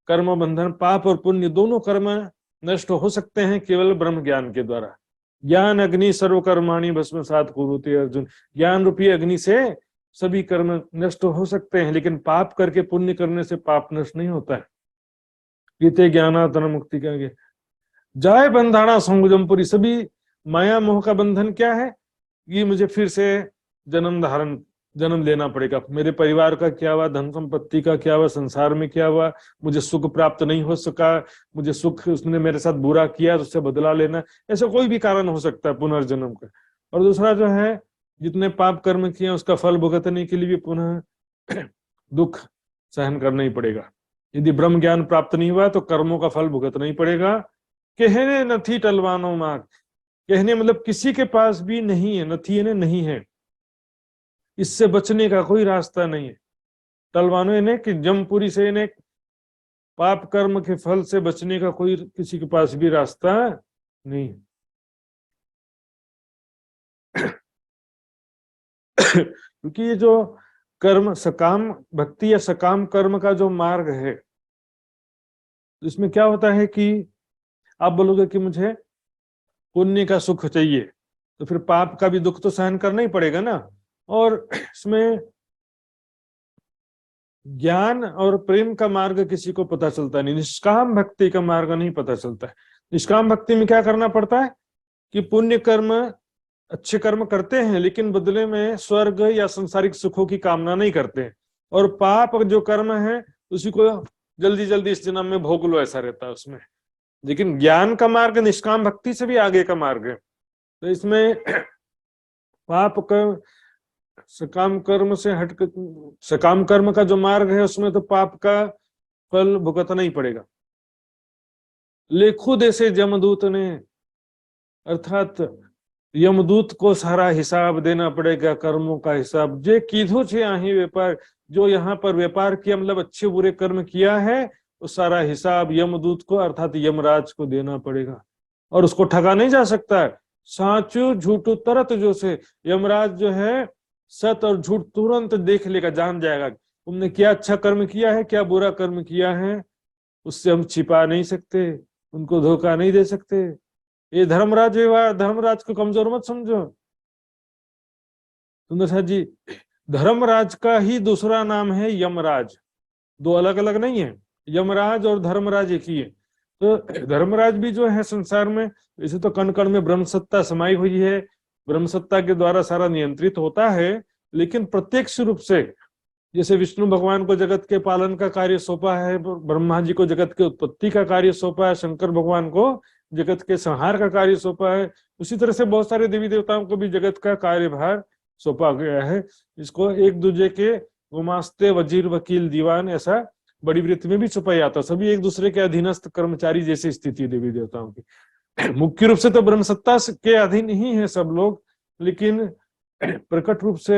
कर्म बंधन, पाप और पुण्य दोनों कर्म नष्ट हो सकते हैं, केवल ब्रह्म ज्ञान के द्वारा। ज्ञान अग्नि सर्वकर्माणि भस्मसात् कुरुते अर्जुन, ज्ञान रूपी अग्नि से सभी कर्म नष्ट हो सकते हैं, लेकिन पाप करके पुण्य करने से पाप नष्ट नहीं होता है। गीते ज्ञानातन मुक्ति कहेंगे। जाय बंधाना संगजमपुरी, सभी माया मोह का बंधन क्या है? ये मुझे फिर से जन्म लेना पड़ेगा। मेरे परिवार का क्या हुआ, धन संपत्ति का क्या हुआ, संसार में क्या हुआ, मुझे सुख प्राप्त नहीं हो सका, मुझे सुख, उसने मेरे साथ बुरा किया तो उससे बदला लेना, ऐसा कोई भी कारण हो सकता है पुनर्जन्म का। और दूसरा जो है, जितने पाप कर्म किए उसका फल भुगतने के लिए भी पुनः दुख सहन करना ही पड़ेगा। यदि ब्रह्म ज्ञान प्राप्त नहीं हुआ तो कर्मों का फल भुगतना ही पड़ेगा। कहने नथी टलवानो मार्ग, कहने मतलब किसी के पास भी नहीं है, नथी ने नहीं है, इससे बचने का कोई रास्ता नहीं है। टलवानो इन्हें कि जमपुरी से इन्हें पाप कर्म के फल से बचने का कोई किसी के पास भी रास्ता नहीं। क्योंकि ये जो कर्म, सकाम भक्ति या सकाम कर्म का जो मार्ग है, इसमें क्या होता है कि आप बोलोगे कि मुझे पुण्य का सुख चाहिए, तो फिर पाप का भी दुख तो सहन करना ही पड़ेगा ना। और इसमें ज्ञान और प्रेम का मार्ग किसी को पता चलता नहीं, निष्काम भक्ति का मार्ग नहीं पता चलता है। निष्काम भक्ति में क्या करना पड़ता है कि पुण्य कर्म, अच्छे कर्म करते हैं लेकिन बदले में स्वर्ग या सांसारिक सुखों की कामना नहीं करते हैं, और पाप जो कर्म है उसी को जल्दी जल्दी इस जन्म में भोग लो, ऐसा रहता है उसमें। लेकिन ज्ञान का मार्ग निष्काम भक्ति से भी आगे का मार्ग है। तो इसमें पाप कर्म, सकाम कर्म से हट, सकाम कर्म का जो मार्ग है उसमें तो पाप का फल भुगतना ही पड़ेगा। लेखु देसे यमदूत ने, अर्थात यमदूत को सारा हिसाब देना पड़ेगा, कर्मों का हिसाब। जे कीधो छे आही व्यापार, जो यहाँ पर व्यापार किया मतलब अच्छे बुरे कर्म किया है, वो सारा हिसाब यमदूत को अर्थात यमराज को देना पड़ेगा, और उसको ठगा नहीं जा सकता है। साचू झूठू तरत जो से, यमराज जो है सत और झूठ तुरंत देख लेगा, जान जाएगा तुमने क्या अच्छा कर्म किया है क्या बुरा कर्म किया है। उससे हम छिपा नहीं सकते, उनको धोखा नहीं दे सकते। ये धर्मराज विवाह, धर्मराज को कमजोर मत समझो। सुंदर साथ जी, धर्मराज का ही दूसरा नाम है यमराज, दो अलग अलग नहीं है। यमराज और धर्मराज एक ही है। तो धर्मराज भी जो है संसार में, वैसे तो कण कण में ब्रह्म सत्ता समाई हुई है, ब्रह्म सत्ता के द्वारा सारा नियंत्रित होता है, लेकिन प्रत्यक्ष रूप से, जैसे विष्णु भगवान को जगत के पालन का कार्य सौंपा है, ब्रह्मा जी को जगत के उत्पत्ति का कार्य सौंपा है, शंकर भगवान को जगत के संहार का कार्य सौंपा है, उसी तरह से बहुत सारे देवी देवताओं को भी जगत का कार्यभार सौंपा गया है। इसको एक दूसरे के गुमास्ते, वजीर, वकील, दीवान, ऐसा बड़ी वृत्ति में भी छुपाया जाता, सभी एक दूसरे के अधीनस्थ कर्मचारी जैसी स्थिति देवी देवताओं की। मुख्य रूप से तो ब्रह्म सत्ता के अधीन ही है सब लोग, लेकिन प्रकट रूप से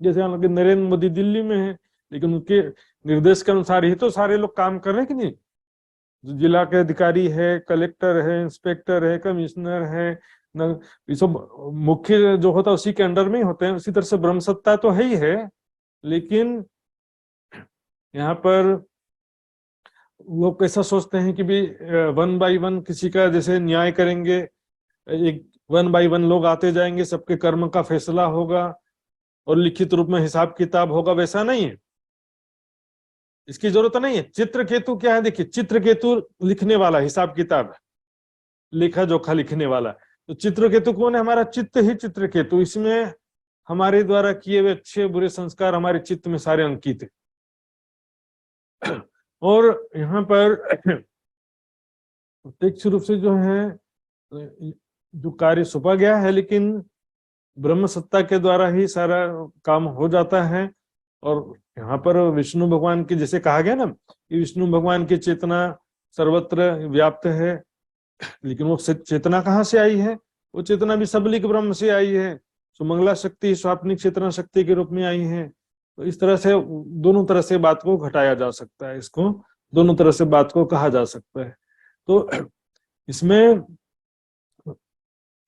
जैसे नरेंद्र मोदी दिल्ली में है, लेकिन उनके निर्देश के अनुसार ही तो सारे लोग काम कर रहे हैं कि नहीं। जो जिला के अधिकारी है, कलेक्टर है, इंस्पेक्टर है, कमिश्नर है, ये सब मुख्य जो होता है उसी के अंडर में ही होते हैं। उसी तरह से ब्रह्म सत्ता तो है ही है, लेकिन यहाँ पर लोग कैसा सोचते हैं कि भी 1 by 1 किसी का जैसे न्याय करेंगे, एक 1 by 1 लोग आते जाएंगे, सबके कर्म का फैसला होगा और लिखित रूप में हिसाब किताब होगा, वैसा नहीं है। इसकी जरूरत नहीं है। चित्रकेतु क्या है, देखिए चित्रकेतु लिखने वाला, हिसाब किताब लेखा जोखा लिखने वाला। तो चित्रकेतु कौन है, हमारा चित्त ही चित्रकेतु। इसमें हमारे द्वारा किए हुए अच्छे बुरे संस्कार हमारे चित्त में सारे अंकित है। और यहाँ पर प्रत्यक्ष रूप से जो है जो कार्य सौंपा गया है, लेकिन ब्रह्म सत्ता के द्वारा ही सारा काम हो जाता है। और यहाँ पर विष्णु भगवान की, जैसे कहा गया ना कि विष्णु भगवान की चेतना सर्वत्र व्याप्त है, लेकिन वो चेतना कहाँ से आई है, वो चेतना भी सबलिक ब्रह्म से आई है, सुमंगला शक्ति स्वाप्निक चेतना शक्ति के रूप में आई है। तो इस तरह से दोनों तरह से बात को घटाया जा सकता है, इसको दोनों तरह से बात को कहा जा सकता है। तो इसमें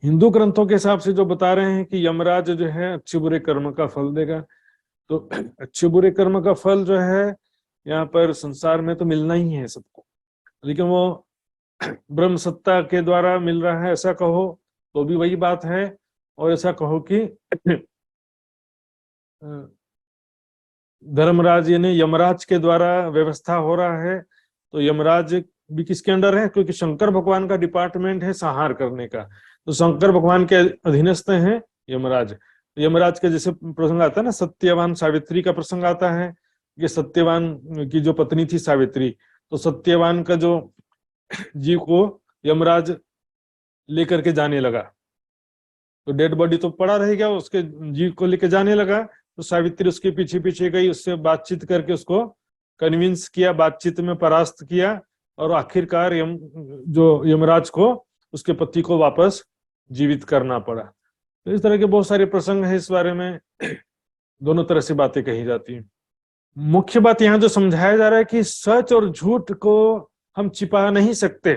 हिंदू ग्रंथों के हिसाब से जो बता रहे हैं कि यमराज जो है अच्छे बुरे कर्म का फल देगा, तो अच्छे बुरे कर्म का फल जो है यहाँ पर संसार में तो मिलना ही है सबको, लेकिन वो ब्रह्म सत्ता के द्वारा मिल रहा है ऐसा कहो तो भी वही बात है, और ऐसा कहो कि धर्मराज यानी यमराज के द्वारा व्यवस्था हो रहा है, तो यमराज भी किसके अंडर है, क्योंकि शंकर भगवान का डिपार्टमेंट है संहार करने का, तो शंकर भगवान के अधीनस्थ हैं यमराज। यमराज के जैसे प्रसंग आता है ना, सत्यवान सावित्री का प्रसंग आता है, कि सत्यवान की जो पत्नी थी सावित्री, तो सत्यवान का जो जीव को यमराज लेकर के जाने लगा, तो डेड बॉडी तो पड़ा रह गया, उसके जीव को लेकर जाने लगा, तो सावित्री उसके पीछे पीछे गई, उससे बातचीत करके उसको कन्विंस किया, बातचीत में परास्त किया, और आखिरकार यमराज को उसके पति को वापस जीवित करना पड़ा। तो इस तरह के बहुत सारे प्रसंग है, इस बारे में दोनों तरह से बातें कही जाती हैं। मुख्य बात यहाँ जो समझाया जा रहा है कि सच और झूठ को हम छिपा नहीं सकते,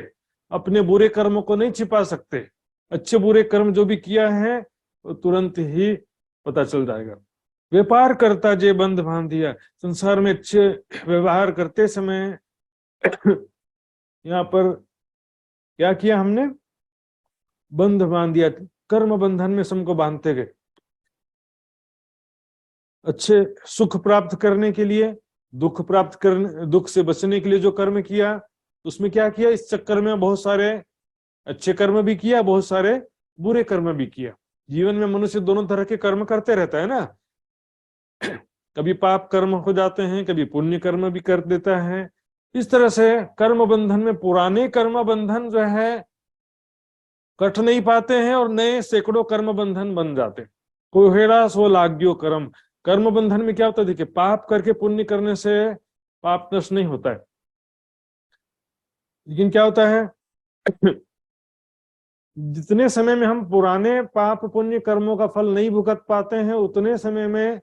अपने बुरे कर्मों को नहीं छिपा सकते। अच्छे बुरे कर्म जो भी किया है वो तुरंत ही पता चल जाएगा। व्यापार करता जे बंध बांध दिया, संसार में अच्छे व्यवहार करते समय यहाँ पर क्या किया हमने, बंध बांध दिया, कर्म बंधन में सबको बांधते गए। अच्छे सुख प्राप्त करने के लिए दुख प्राप्त करने, दुख से बचने के लिए जो कर्म किया, उसमें क्या किया, इस चक्कर में बहुत सारे अच्छे कर्म भी किया, बहुत सारे बुरे कर्म भी किया। जीवन में मनुष्य दोनों तरह के कर्म करते रहता है ना, कभी पाप कर्म हो जाते हैं, कभी पुण्य कर्म भी कर देता है। इस तरह से कर्म बंधन में पुराने कर्म बंधन जो है कट नहीं पाते हैं और नए सैकड़ों कर्म बंधन बन जाते हैं। कोहेड़ा सो लाग्यो कर्म, कर्म बंधन में क्या होता है, देखिए पाप करके पुण्य करने से पाप नष्ट नहीं होता है, लेकिन क्या होता है जितने समय में हम पुराने पाप पुण्य कर्मों का फल नहीं भुगत पाते हैं, उतने समय में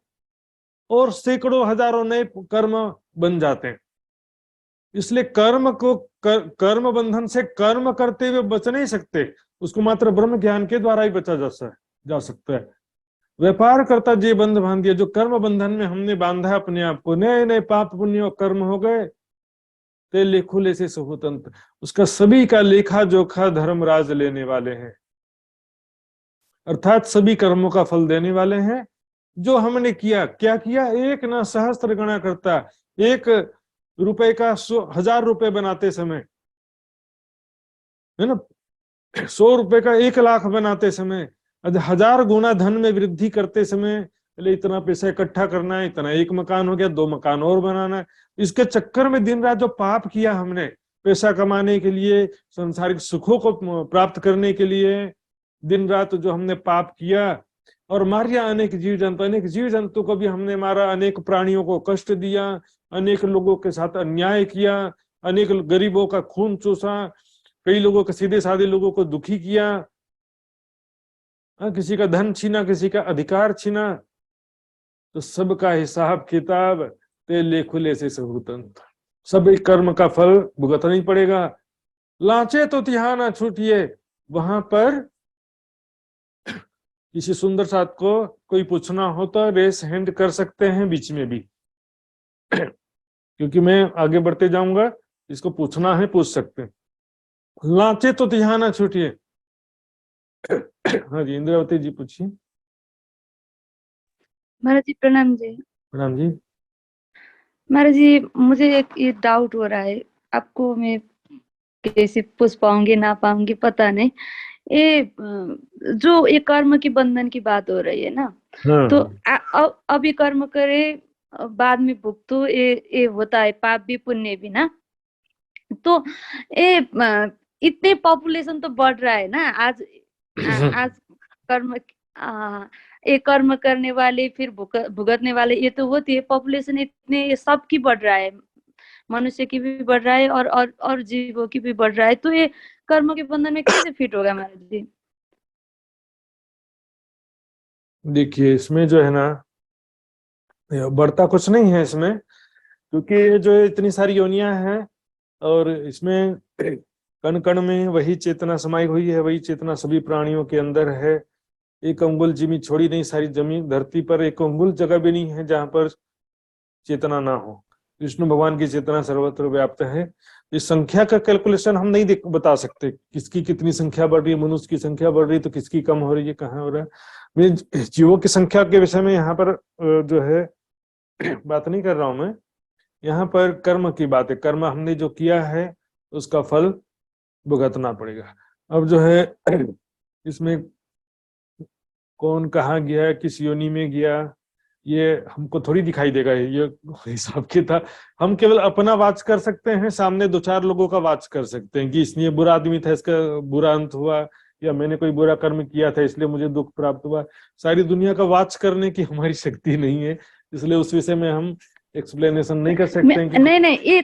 और सैकड़ों हजारों नए कर्म बन जाते हैं। इसलिए कर्म को कर्म बंधन से कर्म करते हुए बच नहीं सकते, उसको मात्र ब्रह्म ज्ञान के द्वारा ही बचा जा सकता है। व्यापार करता जे बंध बांध दिया, जो कर्म बंधन में हमने बांधा अपने आप को, नए नए पाप पुण्य कर्म हो गए, ते लेखो ले से स्वतंत्र, उसका सभी का लेखा जोखा धर्मराज लेने वाले हैं, अर्थात सभी कर्मों का फल देने वाले हैं। जो हमने किया, क्या किया, एक ना सहस्त्र गणा करता, एक रुपए का 1000 रुपए बनाते समय, है ना, 100 रुपए का 1 लाख बनाते समय, 1000 गुना धन में वृद्धि करते समय, पहले इतना पैसा इकट्ठा करना है, इतना एक मकान हो गया, 2 मकान और बनाना है। इसके चक्कर में दिन रात जो पाप किया हमने, पैसा कमाने के लिए, सांसारिक सुखों को प्राप्त करने के लिए दिन रात जो हमने पाप किया, और मारिया अनेक जीव जंतु को भी हमने मारा, अनेक प्राणियों को कष्ट दिया, अनेक लोगों के साथ अन्याय किया, अनेक गरीबों का खून चूसा, कई लोगों के सीधे साधे लोगों को दुखी किया, किसी का धन छीना, किसी का अधिकार छीना, तो सबका हिसाब किताब ते लेखुले से स्वतंत्र, सब एक कर्म का फल भुगतना ही पड़ेगा। लाचे तो तिहा ना छूटिए, वहां पर किसी सुंदर साथ को कोई पूछना हो तो रेस हैंड कर सकते हैं बीच में भी, क्योंकि मैं आगे बढ़ते जाऊंगा, इसको पूछना है पूछ सकते हैं। लाचे तो तिहा ना छूटिए। हाँ जी, इंद्रावती जी पूछिए। महाराज जी प्रणाम जी। प्रणाम जी। महाराज जी, मुझे एक ये डाउट हो रहा है, आपको मैं कैसे पूछ पाऊंगी ना पाऊंगी पता नहीं। ये जो ये कर्म की बंधन की बात हो रही है ना, हाँ, तो अभी कर्म करे बाद में भुगतो, ये होता है, पाप भी पुण्य भी ना। तो ये इतने पॉपुलेशन तो बढ़ रहा है ना आज आज कर्म ये कर्म करने वाले फिर भुगतने वाले, ये तो होती है, पॉपुलेशन इतने सबकी बढ़ रहा है, मनुष्य की भी बढ़ रहा है और जीवों की भी बढ़ रहा है। तो ये कर्म के बंधन में कैसे फिट होगा महाराज जी? देखिए इसमें जो है ना, बढ़ता कुछ नहीं है इसमें, क्योंकि जो इतनी सारी योनियां हैं और इसमें कण कण में वही चेतना समाई हुई है, वही चेतना सभी प्राणियों के अंदर है। एक अंगुल जिमी छोड़ी नहीं, सारी जमीन धरती पर एक अंगुल जगह भी नहीं है जहां पर चेतना ना हो। विष्णु भगवान की चेतना सर्वत्र व्याप्त है। इस संख्या का कैलकुलेशन हम नहीं बता सकते, किसकी कितनी संख्या बढ़ रही है, मनुष्य की संख्या बढ़ रही है तो किसकी कम हो रही है, कहाँ हो रहा है। मैं जीवों की संख्या के विषय में यहाँ पर जो है बात नहीं कर रहा हूं मैं, यहाँ पर कर्म की बात है। कर्म हमने जो किया है उसका फल भुगतना पड़ेगा। अब जो है इसमें कौन कहाँ गया, किस योनि में गया, ये हमको थोड़ी दिखाई देगा। ये हिसाब किताब हम केवल अपना वाच कर सकते हैं, सामने 2-4 लोगों का वाच कर सकते हैं कि इसलिए बुरा आदमी था इसका बुरा अंत हुआ, या मैंने कोई बुरा कर्म किया था इसलिए मुझे दुख प्राप्त हुआ। सारी दुनिया का वाच करने की हमारी शक्ति नहीं है, इसलिए उस विषय में हम एक्सप्लेनेशन नहीं कर सकते हैं कि नहीं, ये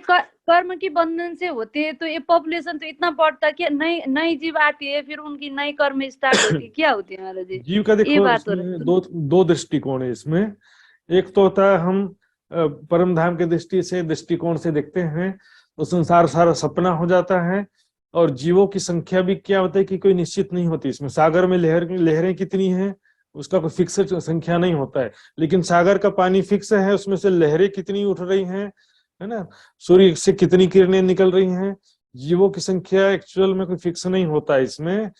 कर्म की बंधन से होते हैं तो ये पॉपुलेशन तो इतना बढ़ता है कि नई जीव आती है, फिर उनकी नई कर्म स्टार्ट होती है, क्या होती है महाराज जी? जीव का देखो, ये बात हो इसमें रही है। दो दृष्टिकोण है इसमें। एक तो होता है हम परम धाम के दृष्टिकोण से देखते हैं तो संसार सारा सपना हो जाता है, और जीवों की संख्या भी क्या होता है कि कोई निश्चित नहीं होती। इसमें सागर में लहरें कितनी हैं उसका कोई फिक्स संख्या नहीं होता है, लेकिन सागर का पानी फिक्स है, उसमें से लहरें कितनी उठ रही हैं, है ना, सूर्य से कितनी किरणें निकल रही हैं। जीवों की संख्या एक्चुअल में कोई फिक्स नहीं होता है इसमें।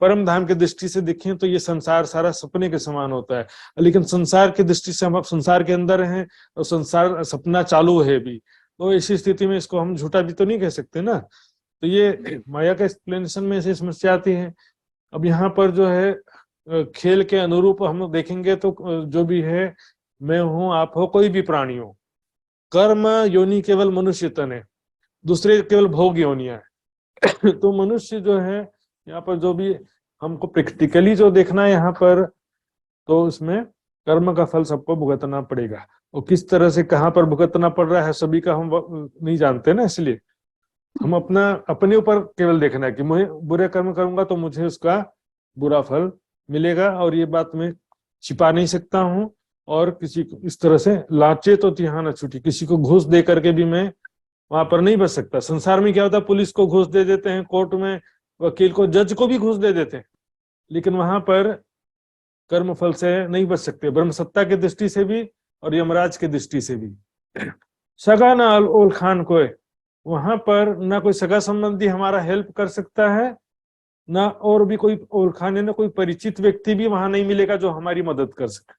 परम धाम की दृष्टि से देखें तो ये संसार सारा सपने के समान होता है, लेकिन संसार की दृष्टि से हम अब संसार के अंदर हैं और संसार सपना चालू है भी, तो ऐसी स्थिति में इसको हम झूठा भी तो नहीं कह सकते ना। तो ये माया का एक्सप्लेनेशन में ऐसी समस्या आती है। अब यहाँ पर जो है खेल के अनुरूप हम देखेंगे तो जो भी है, मैं हूं, आप हो, कोई भी प्राणी हो, कर्म योनि केवल मनुष्य तन है, दूसरे केवल भोग योनिया है। तो मनुष्य जो है यहाँ पर जो भी हमको प्रैक्टिकली जो देखना है यहाँ पर, तो उसमें कर्म का फल सबको भुगतना पड़ेगा, और किस तरह से कहाँ पर भुगतना पड़ रहा है सभी का हम नहीं जानते ना, इसलिए हम अपने ऊपर केवल देखना है कि मैं बुरे कर्म करूंगा तो मुझे उसका बुरा फल मिलेगा, और ये बात मैं छिपा नहीं सकता हूँ। और किसी को इस तरह से लाचे तो यहाँ न छूटी, किसी को घूस दे करके भी मैं वहां पर नहीं बच सकता। संसार में क्या होता है, पुलिस को घूस दे देते हैं, कोर्ट में वकील को, जज को भी घूस दे देते हैं, लेकिन वहां पर कर्म फल से नहीं बच सकते, ब्रह्म सत्ता की दृष्टि से भी और यमराज की दृष्टि से भी। सगा ना ओल खान को, वहां पर ना कोई सगा संबंधी हमारा हेल्प कर सकता है, ना और भी कोई ओल खाने ना कोई परिचित व्यक्ति भी वहां नहीं मिलेगा जो हमारी मदद कर सके।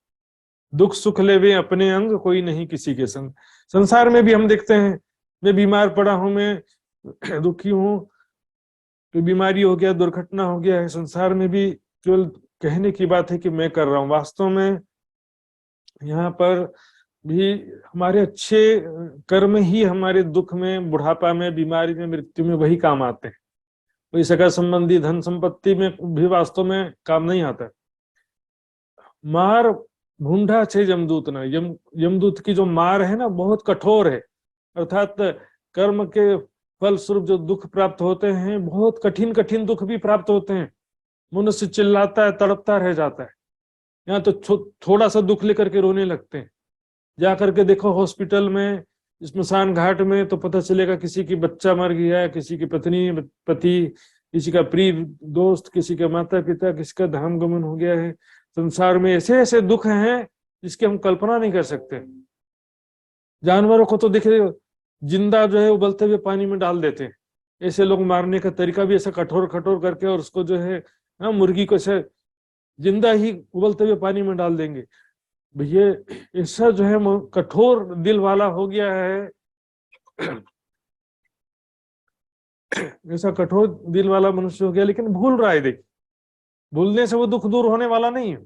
दुख सुख ले वे अपने अंग, कोई नहीं किसी के संग। संसार में भी हम देखते हैं, मैं बीमार पड़ा हूं, मैं दुखी हूं, कोई बीमारी हो गया, दुर्घटना हो गया है, संसार में भी केवल कहने की बात है कि मैं कर रहा हूं, वास्तव में यहाँ पर भी हमारे अच्छे कर्म ही हमारे दुख में, बुढ़ापा में, बीमारी में, मृत्यु में वही काम आते हैं। कोई सगा संबंधी धन संपत्ति में भी वास्तव में काम नहीं आता। मार भूंडा छे यमदूत ना, यमदूत की जो मार है ना बहुत कठोर है, अर्थात कर्म के फल स्वरूप जो दुख प्राप्त होते हैं, बहुत कठिन कठिन दुख भी प्राप्त होते हैं। मनुष्य चिल्लाता है, तड़पता रह जाता है, यहाँ तो थोड़ा सा दुख लेकर के रोने लगते हैं। जा करके देखो हॉस्पिटल में, स्मशान घाट में, तो पता चलेगा किसी की बच्चा मर गया है, किसी की पत्नी पति, किसी का प्रिय दोस्त, किसी के माता पिता, किसी का धाम गमन हो गया है। संसार में ऐसे ऐसे दुख हैं जिसकी हम कल्पना नहीं कर सकते। जानवरों को तो देखे जिंदा जो है उबलते हुए पानी में डाल देते हैं, ऐसे लोग मारने का तरीका भी ऐसा कठोर कठोर करके, और उसको जो है मुर्गी को ऐसे जिंदा ही उबलते हुए पानी में डाल देंगे। भैया ऐसा जो है कठोर दिल वाला हो गया है, ऐसा कठोर दिल वाला मनुष्य हो गया, लेकिन भूल रहा है। देखिए, भूलने से वो दुख दूर होने वाला नहीं है।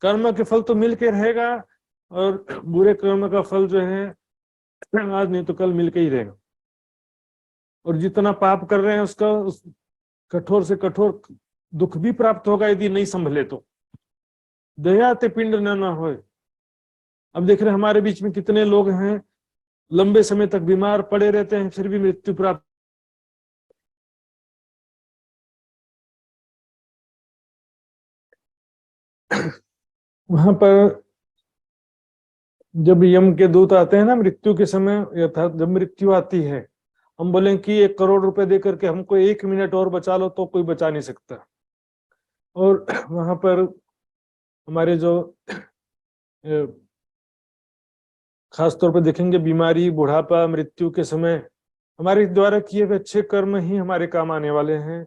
कर्म के फल तो मिल के रहेगा, और बुरे कर्म का फल जो है आज नहीं तो कल मिल के ही रहेगा। और जितना पाप कर रहे हैं उसका उस कठोर से कठोर दुख भी प्राप्त होगा यदि नहीं संभले तो। दया ते पिंड न हो। अब देख रहे हैं हमारे बीच में कितने लोग हैं लंबे समय तक बीमार पड़े रहते हैं, फिर भी मृत्यु प्राप्त। वहां पर जब यम के दूत आते हैं ना मृत्यु के समय, अर्थात जब मृत्यु आती है, हम बोले कि 1 करोड़ रुपए दे करके हमको 1 मिनट और बचा लो, तो कोई बचा नहीं सकता। और वहां पर हमारे जो खास तौर पर देखेंगे बीमारी, बुढ़ापा, मृत्यु के समय हमारे द्वारा किए हुए अच्छे कर्म ही हमारे काम आने वाले हैं।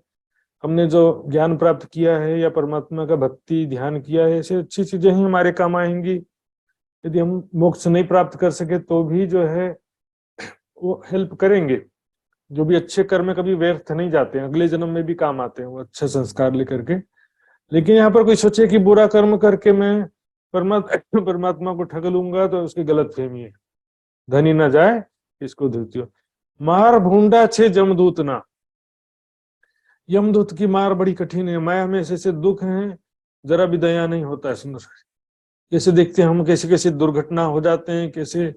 हमने जो ज्ञान प्राप्त किया है या परमात्मा का भक्ति ध्यान किया है, ऐसे अच्छी चीजें ही हमारे काम आएंगी। यदि हम मोक्ष नहीं प्राप्त कर सके तो भी जो है वो हेल्प करेंगे। जो भी अच्छे कर्म कभी व्यर्थ नहीं जाते हैं, अगले जन्म में भी काम आते हैं वो अच्छे संस्कार लेकर के। लेकिन यहाँ पर कोई सोचे कि बुरा कर्म करके मैं परमात्मा को ठग लूंगा, तो उसकी गलत फहमी है। धनी ना जाए इसको धुतियो। मार भूंडा छे जमदूत ना, यमदूत की मार बड़ी कठिन है। माया में ऐसे दुख हैं, जरा भी दया नहीं होता है। सुंदर कैसे देखते हैं हम, कैसे कैसे दुर्घटना हो जाते हैं, कैसे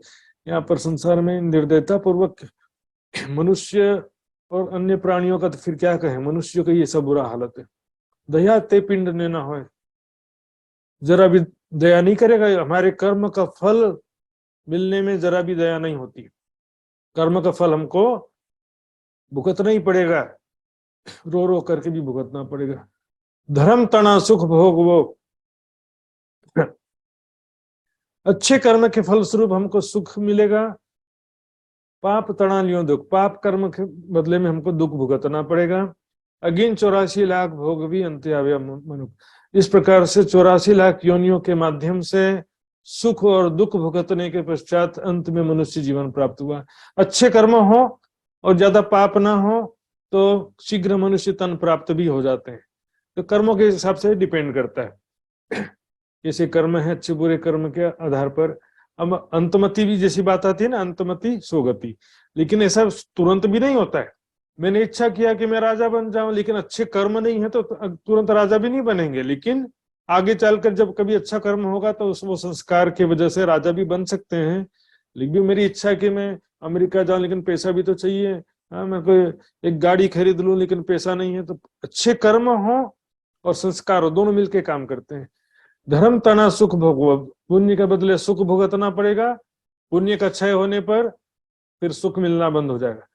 यहाँ पर संसार में निर्दयता पूर्वक मनुष्य और अन्य प्राणियों का तो फिर क्या कहें, मनुष्य का ये सब बुरा हालत है। दया ते पिंड ने ना हो, जरा भी दया नहीं करेगा। हमारे कर्म का फल मिलने में जरा भी दया नहीं होती। कर्म का फल हमको भुगतना ही पड़ेगा, रो रो करके भी भुगतना पड़ेगा। धर्म तना सुख भोग वो, अच्छे कर्म के फल स्वरूप हमको सुख मिलेगा। पाप तना लियो दुख, पाप कर्म के बदले में हमको दुख भुगतना पड़ेगा। अगिन 84 लाख भोग भी अंत्याव्य मनुष्य। इस प्रकार से 84 लाख योनियों के माध्यम से सुख और दुख भुगतने के पश्चात अंत में मनुष्य जीवन प्राप्त हुआ। अच्छे कर्म हो और ज्यादा पाप ना हो तो शीघ्र मनुष्य तन प्राप्त भी हो जाते हैं। तो कर्मों के हिसाब से डिपेंड करता है, जैसे कर्म है अच्छे बुरे कर्म के आधार पर। अब अंतमति भी जैसी बात आती है ना, अंतमति सोगति, लेकिन ऐसा तुरंत भी नहीं होता है। मैंने इच्छा किया कि मैं राजा बन जाऊं, लेकिन अच्छे कर्म नहीं है तो तुरंत राजा भी नहीं बनेंगे, लेकिन आगे चलकर जब कभी अच्छा कर्म होगा तो वो संस्कार की वजह से राजा भी बन सकते हैं। लेकिन मेरी इच्छा है कि मैं अमेरिका जाऊं, लेकिन पैसा भी तो चाहिए। हाँ, मैं कोई एक गाड़ी खरीद लूं लेकिन पैसा नहीं है, तो अच्छे कर्म हो और संस्कार हो, दोनों मिलके काम करते हैं। धर्म तना सुख भोगो, पुण्य के बदले सुख भुगतना पड़ेगा। पुण्य का क्षय होने पर फिर सुख मिलना बंद हो जाएगा।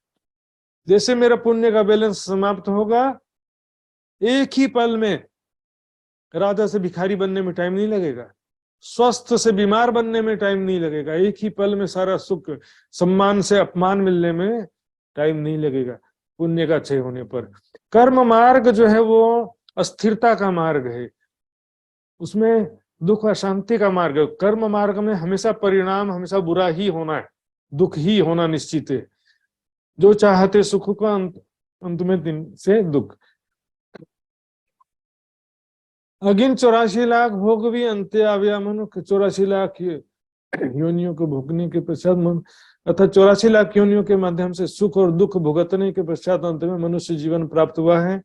जैसे मेरा पुण्य का बैलेंस समाप्त होगा, एक ही पल में राजा से भिखारी बनने में टाइम नहीं लगेगा, स्वस्थ से बीमार बनने में टाइम नहीं लगेगा, एक ही पल में सारा सुख, सम्मान से अपमान मिलने में टाइम नहीं लगेगा पुण्य का क्षय होने पर। कर्म मार्ग जो है वो अस्थिरता का मार्ग है, उसमें दुख अशांति का मार्ग है। कर्म मार्ग में हमेशा परिणाम हमेशा बुरा ही होना है, दुख ही होना निश्चित है। जो चाहते सुख का अंत में दिन से दुख। अगिन 84 लाख भोग भी अंत्य आव्या मनुष्य। 84 लाख योनियों को भोगने के पश्चात अर्थात 84 लाख योनियों के माध्यम से सुख और दुख भुगतने के पश्चात अंत में मनुष्य जीवन प्राप्त हुआ है।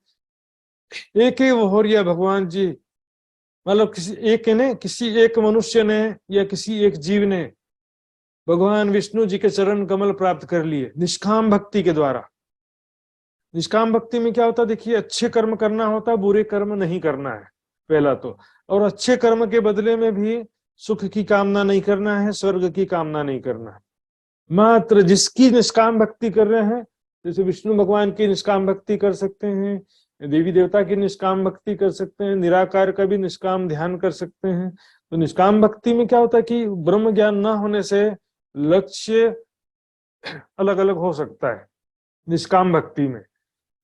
एक ही वहोरिया भगवान जी, मतलब किसी एक मनुष्य ने या किसी एक जीव ने भगवान विष्णु जी के चरण कमल प्राप्त कर लिए निष्काम भक्ति के द्वारा। निष्काम भक्ति में क्या होता है, देखिए, अच्छे कर्म करना होता है, बुरे कर्म नहीं करना है पहला तो। और अच्छे कर्म के बदले में भी सुख की कामना नहीं करना है, स्वर्ग की कामना नहीं करना है। मात्र जिसकी निष्काम भक्ति कर रहे हैं, जैसे विष्णु भगवान की निष्काम भक्ति कर सकते हैं, देवी देवता की निष्काम भक्ति कर सकते हैं, निराकार का भी निष्काम ध्यान कर सकते हैं। तो निष्काम भक्ति में क्या होता है कि ब्रह्म ज्ञान ना होने से लक्ष्य अलग अलग हो सकता है निष्काम भक्ति में।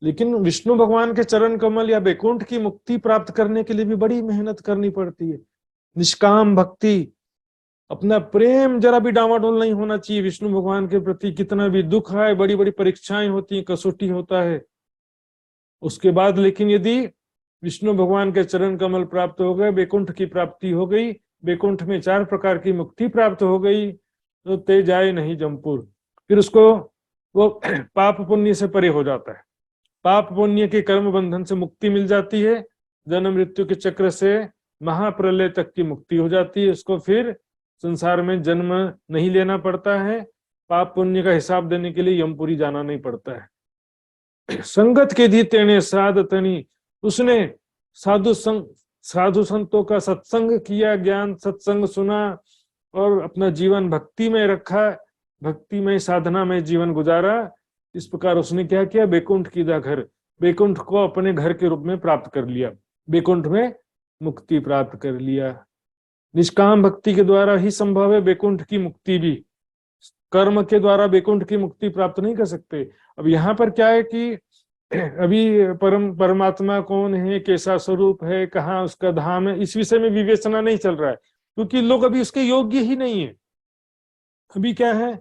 लेकिन विष्णु भगवान के चरण कमल या वैकुंठ की मुक्ति प्राप्त करने के लिए भी बड़ी मेहनत करनी पड़ती है। निष्काम भक्ति, अपना प्रेम जरा भी डावाडोल नहीं होना चाहिए विष्णु भगवान के प्रति। कितना भी दुख आए, बड़ी बड़ी परीक्षाएं होती हैं, कसौटी होता है, उसके बाद लेकिन यदि विष्णु भगवान के चरण कमल प्राप्त हो गए, वैकुंठ की प्राप्ति हो गई, वैकुंठ में 4 प्रकार की मुक्ति प्राप्त हो गई, तो ते जाए नहीं जमपुर। फिर उसको वो पाप पुण्य से परे हो जाता है। पाप पुण्य के कर्म बंधन से मुक्ति मिल जाती है, जन्म मृत्यु के चक्र से महाप्रलय तक की मुक्ति हो जाती है। उसको फिर संसार में जन्म नहीं लेना पड़ता है, पाप पुण्य का हिसाब देने के लिए यमपुरी जाना नहीं पड़ता है। संगत के धी तेने साध तनी, उसने साधु संतों का सत्संग किया, ज्ञान सत्संग सुना और अपना जीवन भक्ति में रखा, भक्ति में साधना में जीवन गुजारा। इस प्रकार उसने क्या किया, वैकुंठ की घर, वैकुंठ को अपने घर के रूप में प्राप्त कर लिया, वैकुंठ में मुक्ति प्राप्त कर लिया। निष्काम भक्ति के द्वारा ही संभव है वैकुंठ की मुक्ति भी, कर्म के द्वारा वैकुंठ की मुक्ति प्राप्त नहीं कर सकते। अब यहाँ पर क्या है कि अभी परमात्मा कौन है, कैसा स्वरूप है, कहाँ उसका धाम है, इस विषय में विवेचना नहीं चल रहा है, क्योंकि लोग अभी उसके योग्य ही नहीं है। अभी क्या है,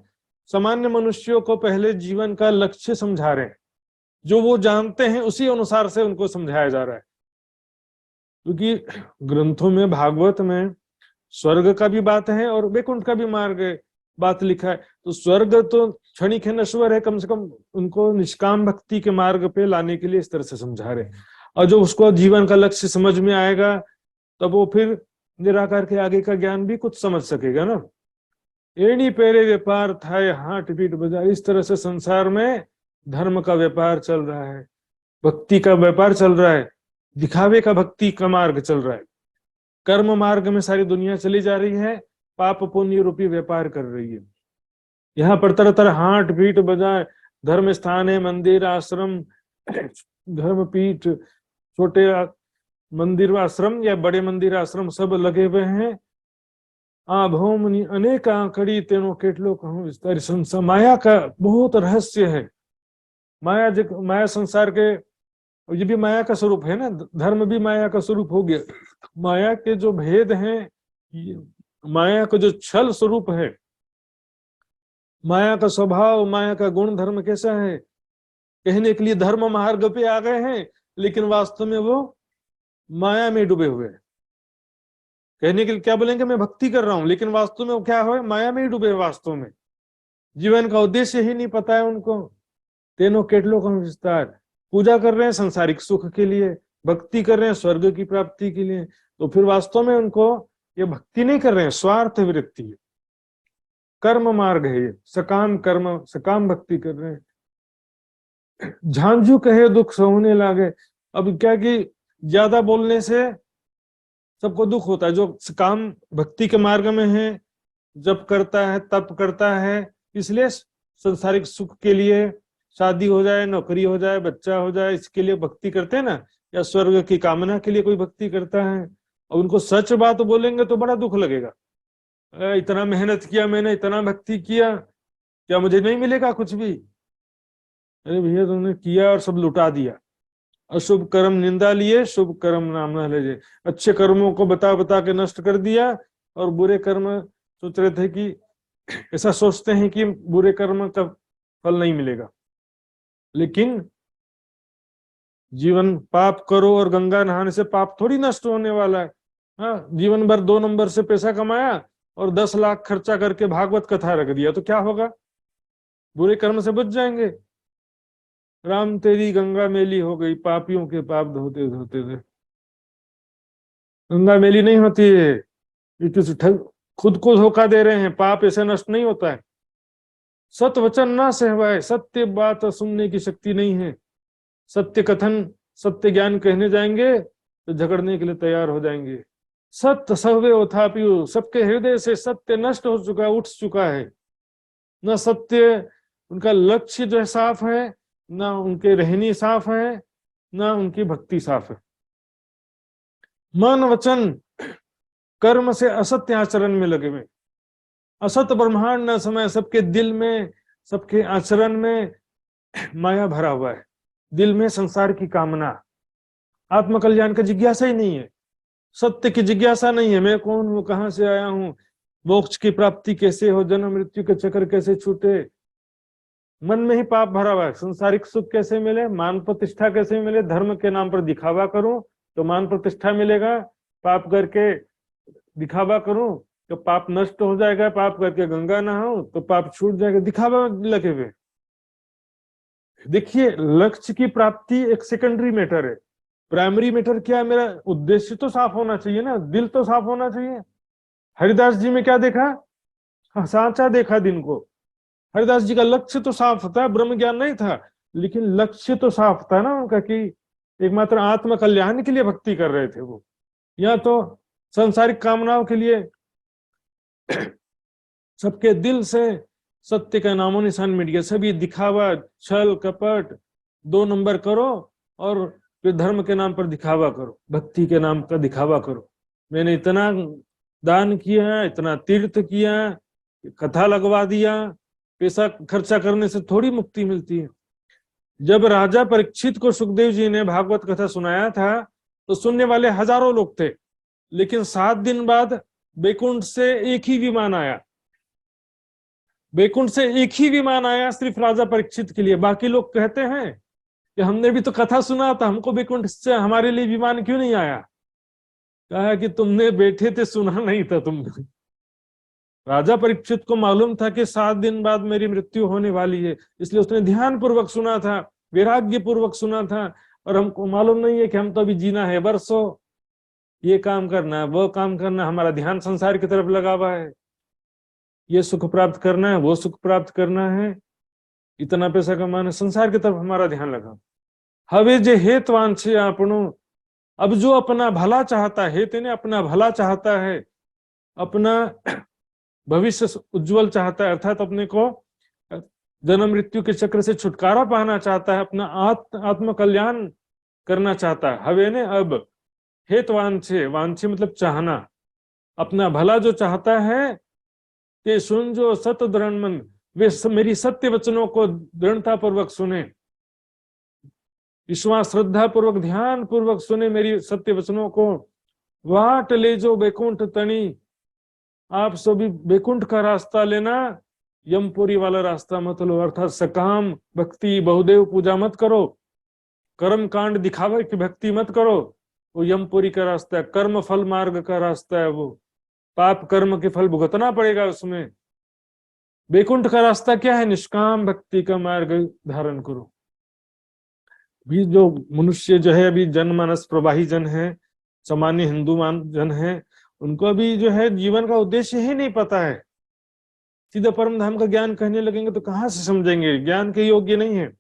सामान्य मनुष्यों को पहले जीवन का लक्ष्य समझा रहे हैं, जो वो जानते हैं उसी अनुसार से उनको समझाया जा रहा है। क्योंकि ग्रंथों में, भागवत में स्वर्ग का भी बात है और वैकुंठ का भी मार्ग बात लिखा है। तो स्वर्ग तो क्षणिक है, नश्वर है, कम से कम उनको निष्काम भक्ति के मार्ग पे लाने के लिए इस तरह से समझा रहे हैं। और जो उसको जीवन का लक्ष्य समझ में आएगा तब वो फिर निराकार के आगे का ज्ञान भी कुछ समझ सकेगा ना। एड़ी पेरे व्यापार था, हाथ पीट बजा, इस तरह से संसार में धर्म का व्यापार चल रहा है, भक्ति का व्यापार चल रहा है, दिखावे का भक्ति का मार्ग चल रहा है। कर्म मार्ग में सारी दुनिया चली जा रही है, पाप पुण्य रूपी व्यापार कर रही है। यहाँ पर तरह तरह हाथ पीट बजाए, धर्म स्थान है, मंदिर आश्रम, धर्म पीठ, छोटे मंदिर आश्रम या बड़े मंदिर आश्रम सब लगे हुए हैं। भौमनी अनेक आंकड़ी तेनो केटलो कहूं विस्तार। संसार माया का बहुत रहस्य है। माया संसार के और ये भी माया का स्वरूप है ना, धर्म भी माया का स्वरूप हो गया। माया के जो भेद हैं, माया का जो छल स्वरूप है, माया का स्वभाव, माया का गुण धर्म कैसा है, कहने के लिए धर्म मार्ग पे आ गए हैं, लेकिन वास्तव में वो माया में डूबे हुए हैं। कहने के लिए क्या बोलेंगे, मैं भक्ति कर रहा हूं, लेकिन वास्तव में वो क्या हो, माया में ही डूबे हैं। वास्तव में जीवन का उद्देश्य ही नहीं पता है उनको। तेनो केटलो का विस्तार, पूजा कर रहे हैं संसारिक सुख के लिए, भक्ति कर रहे हैं स्वर्ग की प्राप्ति के लिए, तो फिर वास्तव में उनको ये भक्ति नहीं कर रहे हैं, स्वार्थ वृत्ति है, कर्म मार्ग है ये, सकाम कर्म, सकाम भक्ति कर रहे हैं। झांझू कहे दुख सोने लागे। अब क्या कि ज्यादा बोलने से सबको दुख होता है। जो काम भक्ति के मार्ग में है, जप करता है, तप करता है, इसलिए संसारिक सुख के लिए, शादी हो जाए, नौकरी हो जाए, बच्चा हो जाए, इसके लिए भक्ति करते हैं ना, या स्वर्ग की कामना के लिए कोई भक्ति करता है, और उनको सच बात बोलेंगे तो बड़ा दुख लगेगा। इतना मेहनत किया मैंने, इतना भक्ति किया, क्या मुझे नहीं मिलेगा कुछ भी? अरे भैया तुमने किया और सब लुटा दिया। अशुभ कर्म निंदा लिए, शुभ कर्म नाम न ले। अच्छे कर्मों को बता बता के नष्ट कर दिया, और बुरे कर्म सोच रहे थे कि, ऐसा सोचते हैं कि बुरे कर्म का फल नहीं मिलेगा। लेकिन जीवन पाप करो और गंगा नहाने से पाप थोड़ी नष्ट होने वाला है। हाँ, जीवन भर 2 नंबर से पैसा कमाया और 10 लाख खर्चा करके भागवत कथा रख दिया तो क्या होगा? बुरे कर्म से बच जाएंगे। राम तेरी गंगा मेली हो गई, पापियों के पाप धोते धोते थे। गंगा मेली नहीं होती है, ये खुद को धोखा दे रहे हैं। पाप ऐसे नष्ट नहीं होता है। सत्य वचन ना सहवाए, सत्य बात सुनने की शक्ति नहीं है। सत्य कथन, सत्य ज्ञान कहने जाएंगे तो झगड़ने के लिए तैयार हो जाएंगे। सत्य सहवे उथापियो, सबके हृदय से सत्य नष्ट हो चुका, उठ चुका है। न सत्य, उनका लक्ष्य जो है साफ है, ना उनके रहनी साफ है, ना उनकी भक्ति साफ है। मन वचन कर्म से असत्य आचरण में लगे हुए। असत ब्रह्मांड न समय, सबके दिल में, सबके आचरण में माया भरा हुआ है। दिल में संसार की कामना, आत्मकल्याण का जिज्ञासा ही नहीं है, सत्य की जिज्ञासा नहीं है। मैं कौन हूं, कहां से आया हूं, मोक्ष की प्राप्ति कैसे हो, जन्म मृत्यु के चक्र कैसे छूटे। मन में ही पाप भरा हुआ है। संसारिक सुख कैसे मिले, मान प्रतिष्ठा कैसे मिले, धर्म के नाम पर दिखावा करूं तो मान प्रतिष्ठा मिलेगा, पाप करके दिखावा करूं तो पाप नष्ट हो जाएगा, पाप करके गंगा नहाऊं तो पाप छूट जाएगा, दिखावा लगे हुए। देखिए, लक्ष्य की प्राप्ति एक सेकेंडरी मैटर है। प्राइमरी मैटर क्या है? मेरा उद्देश्य तो साफ होना चाहिए ना, दिल तो साफ होना चाहिए। हरिदास जी में क्या देखा? सांचा देखा दिन को। हरिदास जी का लक्ष्य तो साफ था, ब्रह्म ज्ञान नहीं था, लेकिन लक्ष्य तो साफ था ना उनका, कि एकमात्र आत्म कल्याण के लिए भक्ति कर रहे थे वो, या तो सांसारिक कामनाओं के लिए। सबके दिल से सत्य का नामो निशान मिट गया। सभी दिखावा, छल कपट, 2 नंबर करो और फिर धर्म के नाम पर दिखावा करो, भक्ति के नाम पर दिखावा करो। मैंने इतना दान किया, इतना तीर्थ किया, कथा लगवा दिया। पैसा खर्चा करने से थोड़ी मुक्ति मिलती है। जब राजा परीक्षित को सुखदेव जी ने भागवत कथा सुनाया था तो सुनने वाले हजारों लोग थे, लेकिन 7 दिन बाद बैकुंठ से एक ही विमान आया। बैकुंठ से एक ही विमान आया सिर्फ राजा परीक्षित के लिए। बाकी लोग कहते हैं कि हमने भी तो कथा सुना था, हमको बैकुंठ से हमारे लिए विमान क्यों नहीं आया? कहा कि तुमने बैठे थे, सुना नहीं था तुमने। राजा परीक्षित को मालूम था कि 7 दिन बाद मेरी मृत्यु होने वाली है, इसलिए उसने ध्यान पूर्वक सुना था, वैराग्य पूर्वक सुना था। और हमको मालूम नहीं है कि हम तो अभी जीना है वर्षों, ये काम करना है, वो काम करना, हमारा ध्यान संसार की तरफ लगा हुआ है, ये सुख प्राप्त करना है, वो सुख प्राप्त करना है, इतना पैसा कमाना, संसार की तरफ हमारा ध्यान लगा। हवे जे हेत वांछे आपनो, अब जो अपना भला चाहता है, हेत ने अपना भला चाहता है, अपना भविष्य उज्जवल चाहता है, अर्थात अपने को जन्म मृत्यु के चक्र से छुटकारा पाना चाहता है, अपना आत्म कल्याण करना चाहता है। हवे ने अब हेत वांछे, वांछे मतलब चाहना, अपना भला जो चाहता है, ते सुन जो सत दृढ़ मन, वे मेरी सत्य वचनों को दृढ़ता पूर्वक सुने। विश्वास श्रद्धा पूर्वक ध्यान पूर्वक सुने मेरी सत्य वचनों को, वाट ले जो बैकुंठ तनी। आप सभी बैकुंठ का रास्ता लेना, यमपुरी वाला रास्ता मत लो। अर्थात सकाम भक्ति बहुदेव पूजा मत करो, कर्म कांड दिखावे की भक्ति मत करो, वो यमपुरी का रास्ता है, कर्म फल मार्ग का रास्ता है। वो पाप कर्म के फल भुगतना पड़ेगा उसमें। बैकुंठ का रास्ता क्या है? निष्काम भक्ति का मार्ग धारण करो। भी जो मनुष्य जो है अभी जनमानस प्रवाही जन है, सामान्य हिंदू जन है, उनको अभी जो है जीवन का उद्देश्य ही नहीं पता है। सीधा परम धाम का ज्ञान कहने लगेंगे तो कहाँ से समझेंगे? ज्ञान के योग्य नहीं है।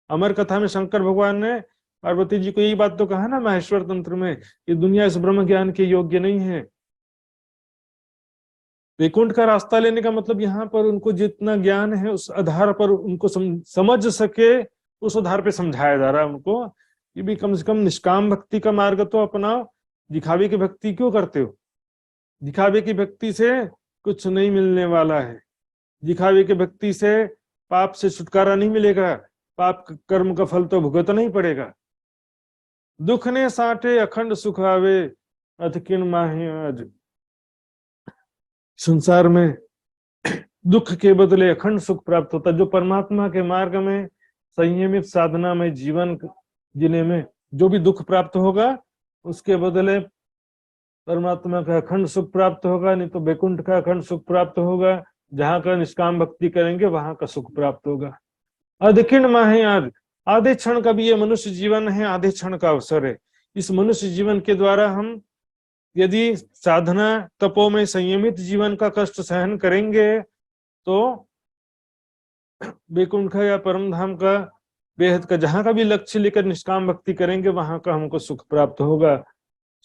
अमर कथा में शंकर भगवान ने पार्वती जी को यही बात तो कहा ना माहेश्वर तंत्र में, कि दुनिया इस ब्रह्म ज्ञान के योग्य नहीं है। वैकुंठ का रास्ता लेने का मतलब यहाँ पर उनको जितना ज्ञान है उस आधार पर उनको समझ सके, उस आधार पे समझाया जा रहा है उनको कि भी कम से कम निष्काम भक्ति का मार्ग तो अपनाओ। दिखावे की भक्ति क्यों करते हो? दिखावे की भक्ति से कुछ नहीं मिलने वाला है। दिखावे की भक्ति से पाप से छुटकारा नहीं मिलेगा, पाप कर्म का फल तो भुगतना ही पड़ेगा। दुख ने साटे अखंड सुख आवे, अतकिन माहे आज। संसार में दुख के बदले अखंड सुख प्राप्त होता है। जो परमात्मा के मार्ग में संयमित साधना में जीवन जीने में जो भी दुख प्राप्त होगा, उसके बदले परमात्मा का अखंड सुख प्राप्त होगा, नहीं तो बैकुंठ का अखंड सुख प्राप्त होगा। जहाँ का निष्काम भक्ति करेंगे वहां का सुख प्राप्त होगा। अधिकिन माहे आज, आधे क्षण का भी ये मनुष्य जीवन है, आधे क्षण का अवसर है। इस मनुष्य जीवन के द्वारा हम यदि साधना तपो में संयमित जीवन का कष्ट सहन करेंगे तो बैकुंठ का या परम धाम का, बेहद का, जहां का भी लक्ष्य लेकर निष्काम भक्ति करेंगे वहां का हमको सुख प्राप्त होगा।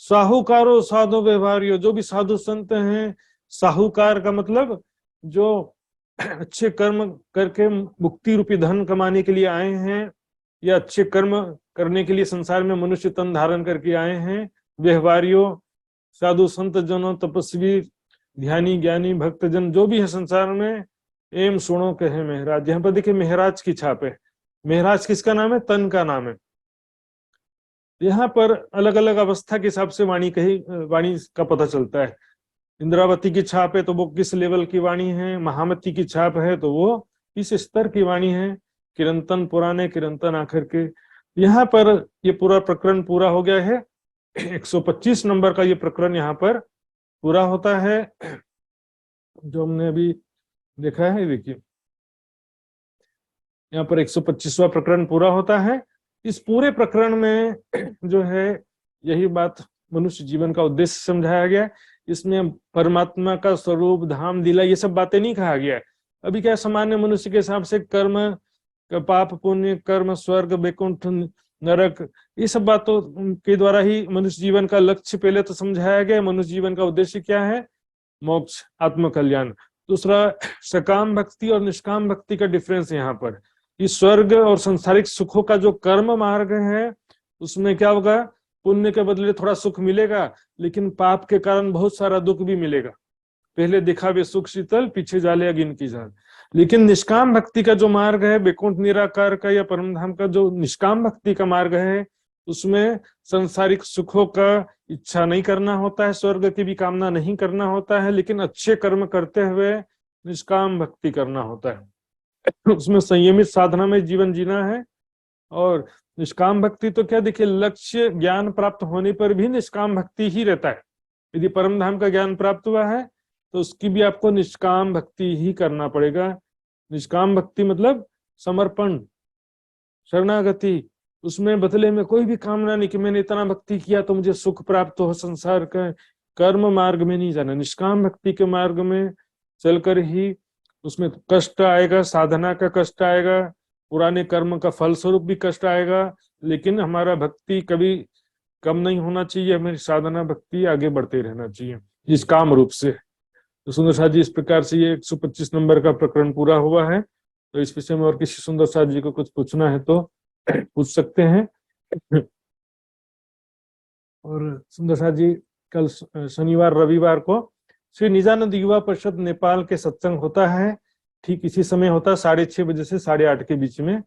साहूकारो साधु व्यवहारियो, जो भी साधु संत हैं, साहूकार का मतलब जो अच्छे कर्म करके मुक्ति रूपी धन कमाने के लिए आए हैं, या अच्छे कर्म करने के लिए संसार में मनुष्य तन धारण करके आए हैं। व्यवहारियों, साधु संत जनों, तपस्वी, ध्यानी, ज्ञानी, भक्तजन जो भी है संसार में, एम सुनो कहे महराज। यहाँ पर देखिए महराज की छाप है। महराज किसका नाम है? तन का नाम है। यहाँ पर अलग अलग अवस्था के हिसाब से वाणी का पता चलता है। इंद्रावती की छाप है तो वो किस लेवल की वाणी है, महामती की छाप है तो वो किस स्तर की वाणी है, किरंतन पुराने, किरंतन आखिर के। यहाँ पर ये पूरा प्रकरण पूरा हो गया है। 125 नंबर का ये प्रकरण यहाँ पर पूरा होता है, जो हमने अभी देखा है। देखिए यहाँ पर 125वां प्रकरण पूरा होता है। इस पूरे प्रकरण में जो है यही बात मनुष्य जीवन का उद्देश्य समझाया गया। इसमें परमात्मा का स्वरूप, धाम, दिला, ये सब बातें नहीं कहा गया है। अभी क्या सामान्य मनुष्य के हिसाब से कर्म, पाप पुण्य, कर्म, स्वर्ग, बैकुंठ, नरक, ये सब बातों के द्वारा ही मनुष्य जीवन का लक्ष्य पहले तो समझाया गया। मनुष्य जीवन का उद्देश्य क्या है? मोक्ष, आत्मकल्याण। दूसरा, सकाम भक्ति और निष्काम भक्ति का डिफरेंस यहाँ पर। इस स्वर्ग और संसारिक सुखों का जो कर्म मार्ग है उसमें क्या होगा? पुण्य के बदले थोड़ा सुख मिलेगा, लेकिन पाप के कारण बहुत सारा दुख भी मिलेगा। पहले दिखावे सुख शीतल, पीछे जाले अगिन की जाल। लेकिन निष्काम भक्ति का जो मार्ग है, बैकुंठ निराकार का या परम धाम का जो निष्काम भक्ति का मार्ग है, उसमें संसारिक सुखों का इच्छा नहीं करना होता है, स्वर्ग की भी कामना नहीं करना होता है, लेकिन अच्छे कर्म करते हुए निष्काम भक्ति करना होता है। उसमें संयमित साधना में जीवन जीना है। और निष्काम भक्ति तो क्या, देखिए लक्ष्य ज्ञान प्राप्त होने पर भी निष्काम भक्ति ही रहता है। यदि परम धाम का ज्ञान प्राप्त हुआ है तो उसकी भी आपको निष्काम भक्ति ही करना पड़ेगा। निष्काम भक्ति मतलब समर्पण, शरणागति, उसमें बदले में कोई भी कामना नहीं कि मैंने इतना भक्ति किया तो मुझे सुख प्राप्त हो। संसार का कर्म मार्ग में नहीं जाना, निष्काम भक्ति के मार्ग में चलकर ही उसमें कष्ट आएगा, साधना का कष्ट आएगा, पुराने कर्म का फल स्वरूप भी कष्ट आएगा, लेकिन हमारा भक्ति कभी कम नहीं होना चाहिए। हमारी साधना भक्ति आगे बढ़ते रहना चाहिए इस काम रूप से। तो सुंदर साथ जी, इस प्रकार से ये 125 नंबर का प्रकरण पूरा हुआ है। तो इस विषय में और किसी सुंदर साथ जी को कुछ पूछना है तो पूछ सकते हैं। और सुंदर साथ जी, कल शनिवार रविवार को श्री निजानंद युवा परिषद नेपाल के सत्संग होता है। ठीक इसी समय होता है, 6:30 बजे से 8:30 के बीच में।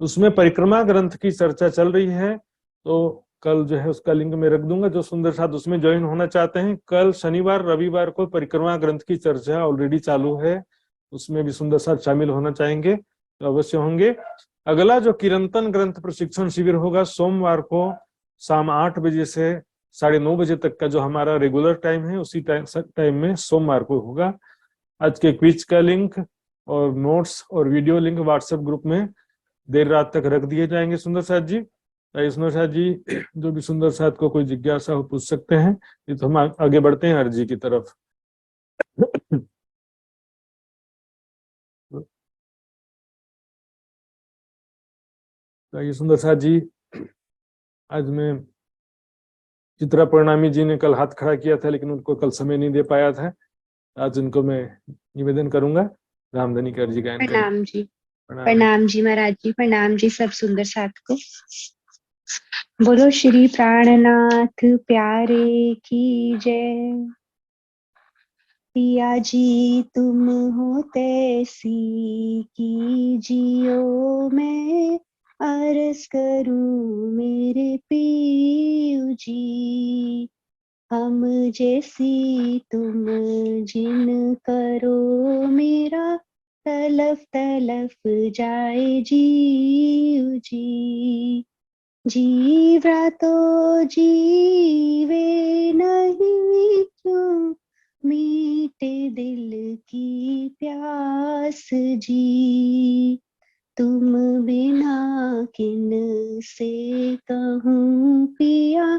उसमें परिक्रमा ग्रंथ की चर्चा चल रही है, तो कल जो है उसका लिंक मैं रख दूंगा। जो सुंदर साथ उसमें ज्वाइन होना चाहते हैं, कल शनिवार रविवार को परिक्रमा ग्रंथ की चर्चा ऑलरेडी चालू है, उसमें भी सुंदर साथ शामिल होना चाहेंगे तो अवश्य होंगे। अगला जो किरंतन ग्रंथ प्रशिक्षण शिविर होगा सोमवार को शाम 8 बजे से 9:30 बजे तक का जो हमारा रेगुलर टाइम है, उसी टाइम में सोमवार को होगा। आज के क्विज का लिंक और नोट्स और वीडियो लिंक व्हाट्सएप ग्रुप में देर रात तक रख दिए जाएंगे सुंदर साथ जी। सुंदर साथ जी, जो भी सुंदर साथ को कोई जिज्ञासा हो पूछ सकते हैं, ये तो हम आगे बढ़ते हैं अर्जी की तरफ। सुंदर साथ जी, आज मैं चित्रा परिणामी जी ने कल हाथ खड़ा किया था, लेकिन उनको कल समय नहीं दे पाया था। आज उनको मैं निवेदन करूंगा रामधनी की अर्जी गायन करें। प्रणाम जी, प्रणाम जी महाराज जी, प्रणाम जी सब सुंदर साथ को। बोलो श्री प्राणनाथ प्यारे की जय। पिया जी तुम हो तैसी कीजियो, मैं अरज करूं मेरे पियू जी। हम जैसी तुम जिन करो, मेरा तलफ तलफ जाए जीव जी। जीवरा तो जीवे नहीं क्यों, मीटे दिल की प्यास जी। तुम बिना किन से कहूँ पिया,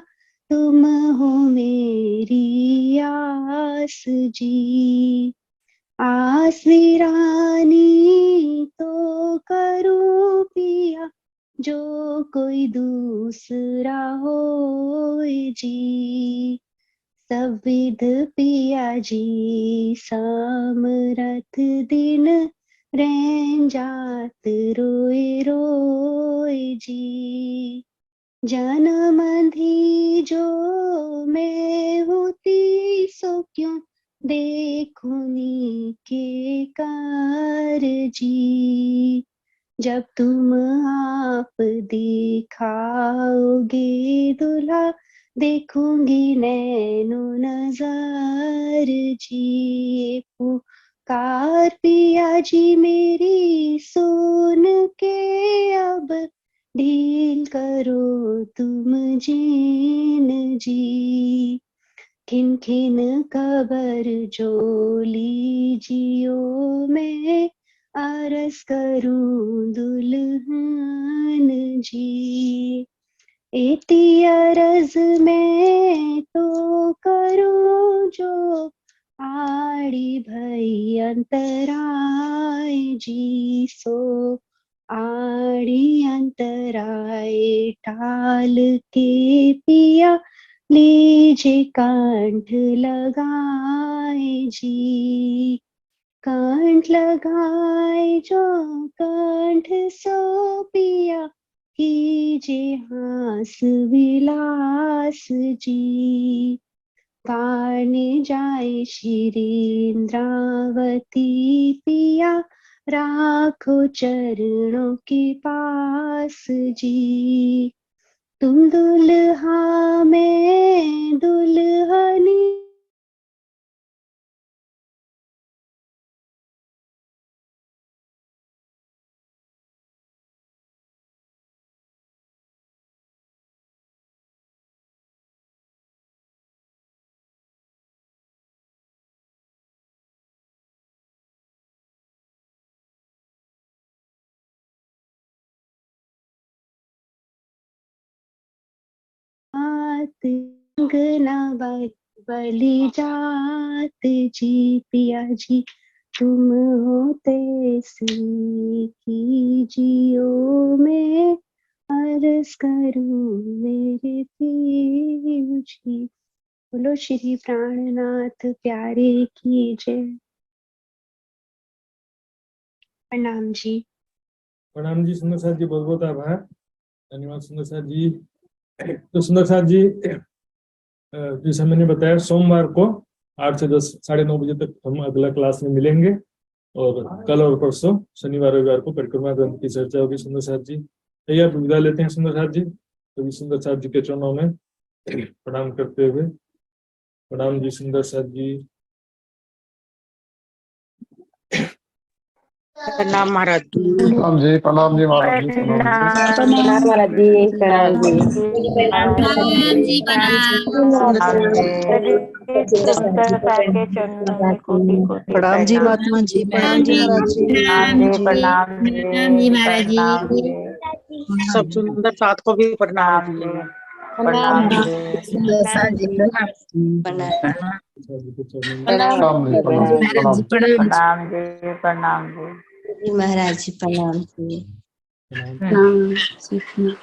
तुम हो मेरी आस जी। आस वीरानी तो करूं पिया, जो कोई दूसरा हो जी। सब विध पिया जी समरथ दिन, रैन जात रोए रोए जी। जन्म धी जो मैं होती, सो क्यों देखूनी के कार जी। जब तुम आप दिखाओगे दुल्हा, देखूंगी नैनो नजर जी। पुकार पिया जी मेरी सुन के, अब ढील करो तुम जीन जी। खिन खिन कबर जो लीजियो, मैं अरस करूं दुल्हन जी। एती अरज मैं तो करूं, जो आड़ी भई अंतराय जी। सो आड़ी अंतराय टाल के पिया, लीजे कंठ लगाए जी। कंठ लगाए जो कंठ सो पिया, कीजे हास विलास जी। पाने जाए श्री इंद्रावती पिया, राखो चरणों के पास जी। तुम दुल्हा मैं दुल्हनी, अंगना बलि जात जी। पिया जी तुम हो तैसी कीजियो, मैं अरज करूं मेरे पियू जी। बोलो श्री प्राणनाथ प्यारे की जय। प्रणाम जी। प्रणाम जी सुंदर साथ जी, बहुत बहुत आभार, धन्यवाद सुंदर साथ जी। तो सुंदर साथ जी, जैसा मैंने बताया सोमवार को 8 से 10 साढ़े 9 बजे तक हम अगला क्लास में मिलेंगे, और कल और परसों शनिवार रविवार को परिक्रमा ग्रंथ की चर्चा होगी। सुंदर साथ जी आइए आप विदा लेते हैं। सुंदर साथ जी तो सुंदर साथ जी के चरणों में प्रणाम करते हुए। प्रणाम जी सुंदर साथ जी। प्रणाम महाराज जी। प्रणाम जी, प्रणाम जी महाराज जी, प्रणाम जी। प्रणाम महाराज जी, प्रणाम जी। प्रणाम जी, प्रणाम जी महात्मा जी, प्रणाम जी महाराज जी। प्रणाम जी महाराज जी। सब सुंदर साथ को भी प्रणाम जी। प्रणाम जी, प्रणाम जी, प्रणाम, प्रणाम। प्रणाम जी महाराज जी, प्रणाम जी। प्रणाम। प्रणाम।